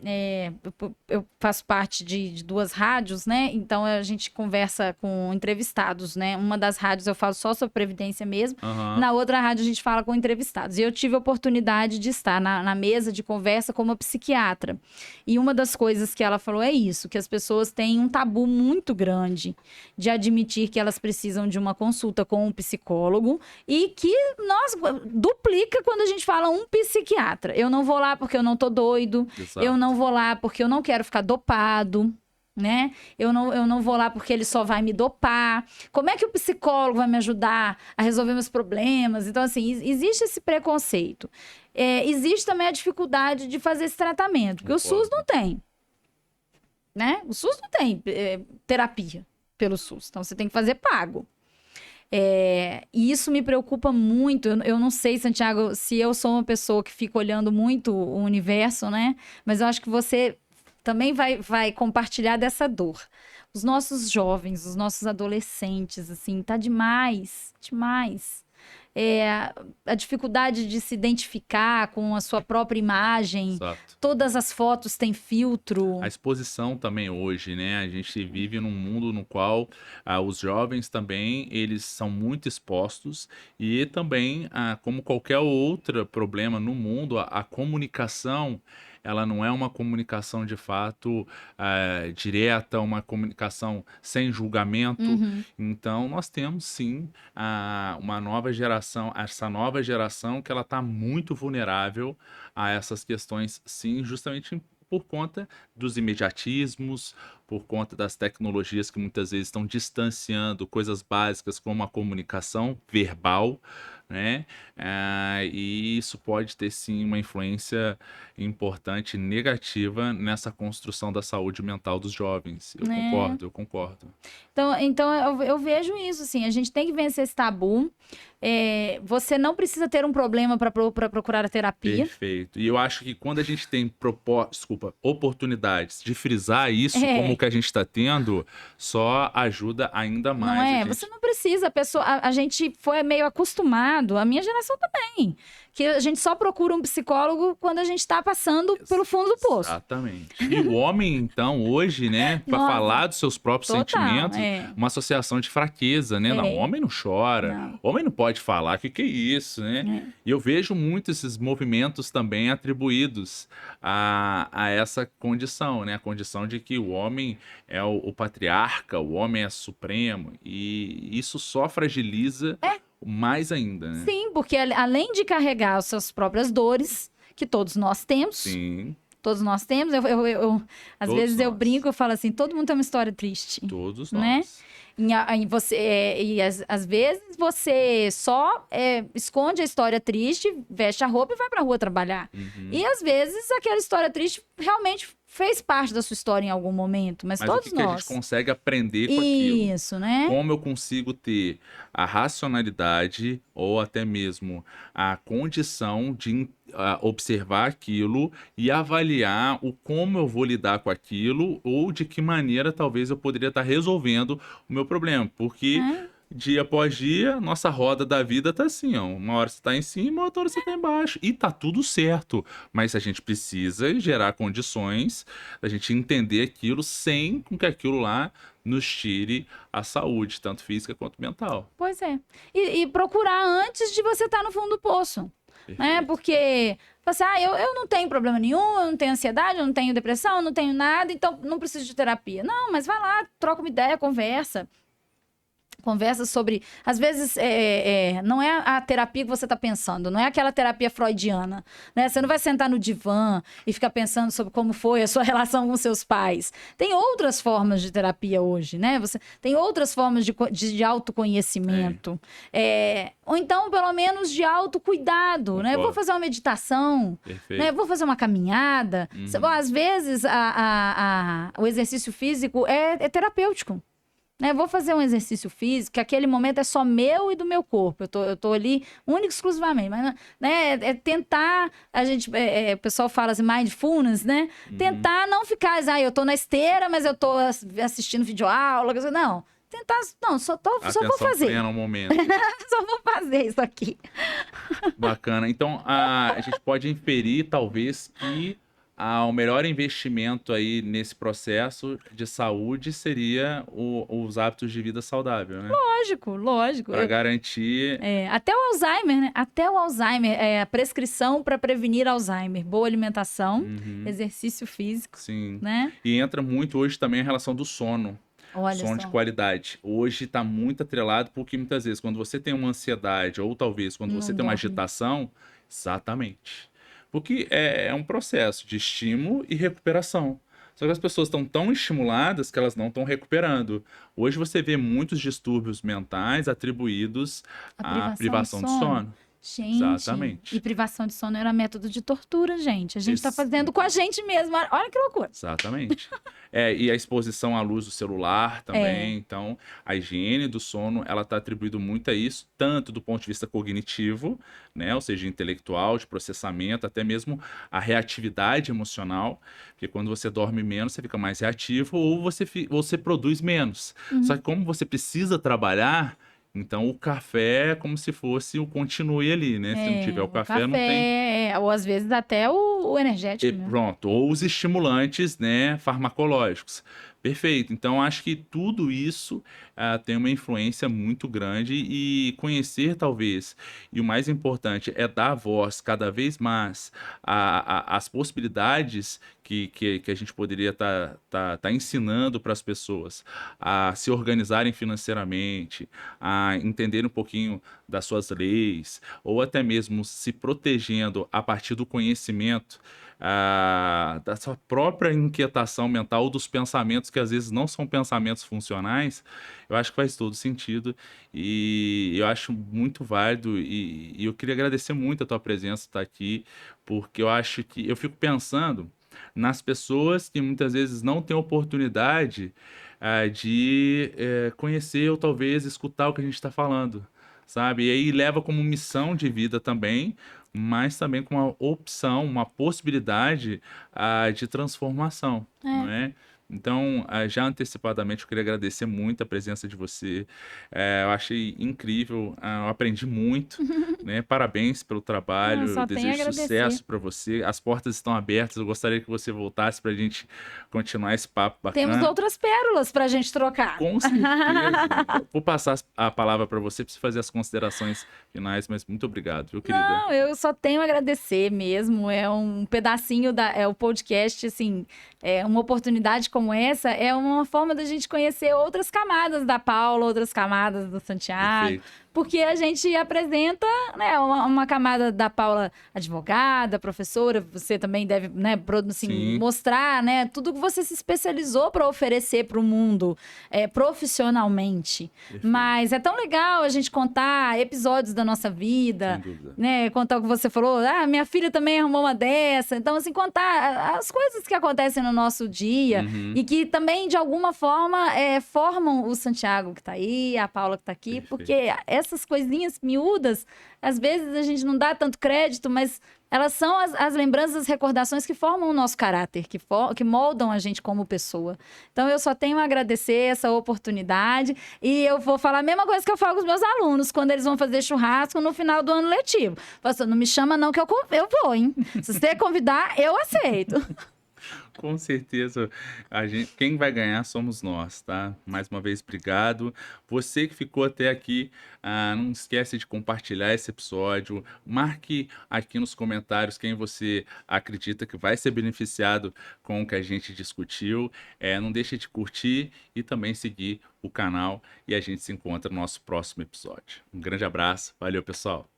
Eu faço parte de duas rádios, né? Então a gente conversa com entrevistados, né? Uma das rádios eu falo só sobre previdência mesmo. Aham. Na outra rádio a gente fala com entrevistados. E eu tive a oportunidade de estar na mesa de conversa com uma psiquiatra. E uma das coisas que ela falou é isso: que as pessoas têm um tabu muito grande de admitir que elas precisam de uma consulta com um psicólogo e que duplica quando a gente fala um psiquiatra. Eu não vou lá porque eu não tô doido, Exato. eu não vou lá porque eu não quero ficar dopado, né? Eu não vou lá porque ele só vai me dopar. Como é que o psicólogo vai me ajudar a resolver meus problemas? Então, assim, existe esse preconceito. Existe também a dificuldade de fazer esse tratamento, porque o SUS não tem, né? O SUS não tem terapia pelo SUS, então você tem que fazer pago. E isso me preocupa muito. Eu não sei, Santiago, se eu sou uma pessoa que fica olhando muito o universo, né? Mas eu acho que você também vai compartilhar dessa dor. Os nossos jovens, os nossos adolescentes, assim, tá demais, demais. A dificuldade de se identificar com a sua própria imagem. Exato. Todas as fotos têm filtro. A exposição também hoje, né? A gente vive num mundo no qual os jovens também, eles são muito expostos e também, como qualquer outro problema no mundo, a comunicação, ela não é uma comunicação de fato direta, uma comunicação sem julgamento. Então, nós temos sim uma nova geração, essa nova geração que ela está muito vulnerável a essas questões, sim, justamente por conta dos imediatismos, por conta das tecnologias que muitas vezes estão distanciando coisas básicas como a comunicação verbal, né? E isso pode ter sim uma influência importante negativa nessa construção da saúde mental dos jovens. Eu concordo, eu concordo. Então eu vejo isso, assim, a gente tem que vencer esse tabu. Você não precisa ter um problema para procurar a terapia. Perfeito. E eu acho que quando a gente tem oportunidades de frisar isso, como o que a gente está tendo, só ajuda ainda mais. Não a é? gente... Você não precisa. A gente foi meio acostumado, a minha geração também, que a gente só procura um psicólogo quando a gente está passando pelo fundo do poço. Exatamente. E o homem, então, hoje, né, para falar dos seus próprios sentimentos, uma associação de fraqueza, né? Não, o homem não chora, o homem não pode falar, que é isso, né? E eu vejo muito esses movimentos também atribuídos a essa condição, né? A condição de que o homem é o patriarca, o homem é supremo, e isso só fragiliza mais ainda, né? Sim, porque além de carregar as suas próprias dores, que todos nós temos. Sim. Todos nós temos. Às vezes eu brinco, eu falo assim, todo mundo tem uma história triste. Todos né? nós. Às vezes você só esconde a história triste, veste a roupa e vai pra rua trabalhar. E às vezes aquela história triste realmente fez parte da sua história em algum momento, mas todos o que nós. a gente consegue aprender com aquilo? Isso, né? Como eu consigo ter a racionalidade ou até mesmo a condição de observar aquilo e avaliar como eu vou lidar com aquilo ou de que maneira talvez eu poderia estar resolvendo o meu problema. Porque dia após dia, nossa roda da vida tá assim, ó. Uma hora você tá em cima, outra hora você tá embaixo. E tá tudo certo. Mas a gente precisa gerar condições da gente entender aquilo sem que aquilo lá nos tire a saúde, tanto física quanto mental. Pois é. E procurar antes de você estar no fundo do poço. Né? Porque você, eu não tenho problema nenhum, eu não tenho ansiedade, eu não tenho depressão, eu não tenho nada, então não preciso de terapia. Não, mas vai lá, troca uma ideia, conversa. Conversa sobre... Às vezes, não é a terapia que você está pensando, não é aquela terapia freudiana, né? Você não vai sentar no divã e ficar pensando sobre como foi a sua relação com seus pais. Tem outras formas de terapia hoje, né? Você tem outras formas de autoconhecimento. Ou então, pelo menos, de autocuidado, né? Vou fazer uma meditação, né? Vou fazer uma caminhada. Às vezes, o exercício físico é terapêutico. Vou fazer um exercício físico, que aquele momento é só meu e do meu corpo. Eu tô ali única e exclusivamente. Mas, né, tentar, o pessoal fala assim, mindfulness, né? Tentar não ficar, eu tô na esteira, mas eu tô assistindo videoaula. Não, tentar, não, só vou fazer. Plena no momento. Só vou fazer isso aqui. Bacana. Então, a gente pode inferir, talvez, que o melhor investimento aí nesse processo de saúde seria os hábitos de vida saudável, né? Lógico. Para garantir... até o Alzheimer, né? Até o Alzheimer, a prescrição para prevenir Alzheimer. Boa alimentação, exercício físico. Sim. Né? E entra muito hoje também a relação do sono. Sono de qualidade. Hoje está muito atrelado, porque muitas vezes, quando você tem uma ansiedade, ou talvez quando você tem uma agitação, exatamente. Porque é um processo de estímulo e recuperação. Só que as pessoas estão tão estimuladas que elas não estão recuperando. Hoje você vê muitos distúrbios mentais atribuídos à privação de sono. Gente, exatamente. E privação de sono era método de tortura, gente. A gente está fazendo com a gente mesmo. Olha que loucura. Exatamente. E a exposição à luz do celular também. Então, a higiene do sono, ela está atribuída muito a isso, tanto do ponto de vista cognitivo, né? Ou seja, intelectual, de processamento, até mesmo a reatividade emocional. Porque quando você dorme menos, você fica mais reativo ou você produz menos. Só que como você precisa trabalhar... Então, o café é como se fosse o continue ali, né? Se não tiver o café, não tem... Ou às vezes até o energético. Pronto, ou os estimulantes, né, farmacológicos. Perfeito. Então, acho que tudo isso tem uma influência muito grande e conhecer, talvez, e o mais importante é dar voz cada vez mais às possibilidades que a gente poderia tá ensinando para as pessoas a se organizarem financeiramente, a entender um pouquinho das suas leis, ou até mesmo se protegendo a partir do conhecimento, da sua própria inquietação mental ou dos pensamentos que às vezes não são pensamentos funcionais, eu acho que faz todo sentido e eu acho muito válido e eu queria agradecer muito a tua presença, estar aqui, porque eu acho que eu fico pensando nas pessoas que muitas vezes não têm oportunidade de conhecer ou talvez escutar o que a gente está falando, sabe? E aí leva como missão de vida também, mas também com uma opção, uma possibilidade de transformação, não é? Então, já antecipadamente, eu queria agradecer muito a presença de você. Eu achei incrível, eu aprendi muito, né? Parabéns pelo trabalho, só tenho a desejo agradecer. sucesso para você. As portas estão abertas, eu gostaria que você voltasse para a gente continuar esse papo bacana. Temos outras pérolas para a gente trocar. Com certeza. Vou passar a palavra para você fazer as considerações finais, mas muito obrigado, viu, querida? Não, eu só tenho a agradecer mesmo. É um pedacinho o podcast, assim, uma oportunidade como essa é uma forma da gente conhecer outras camadas da Paula, outras camadas do Santiago. Perfeito. porque a gente apresenta, né, uma camada da Paula advogada, professora, você também deve, né, assim, mostrar, né, tudo que você se especializou para oferecer para o mundo profissionalmente. Perfeito. Mas é tão legal a gente contar episódios da nossa vida, né, contar o que você falou, minha filha também arrumou uma dessa, então assim, contar as coisas que acontecem no nosso dia e que também, de alguma forma, formam o Santiago que tá aí, a Paula que tá aqui, perfeito. Porque essas coisinhas miúdas, às vezes a gente não dá tanto crédito, mas elas são as lembranças, as recordações que formam o nosso caráter, que moldam a gente como pessoa. Então, eu só tenho a agradecer essa oportunidade e eu vou falar a mesma coisa que eu falo com os meus alunos quando eles vão fazer churrasco no final do ano letivo. Pastor, não me chama não que eu vou, hein? Se você convidar, eu aceito. Com certeza, quem vai ganhar somos nós, tá? Mais uma vez, obrigado. Você que ficou até aqui, não esquece de compartilhar esse episódio. Marque aqui nos comentários quem você acredita que vai ser beneficiado com o que a gente discutiu. Não deixe de curtir e também seguir o canal. E a gente se encontra no nosso próximo episódio. Um grande abraço. Valeu, pessoal.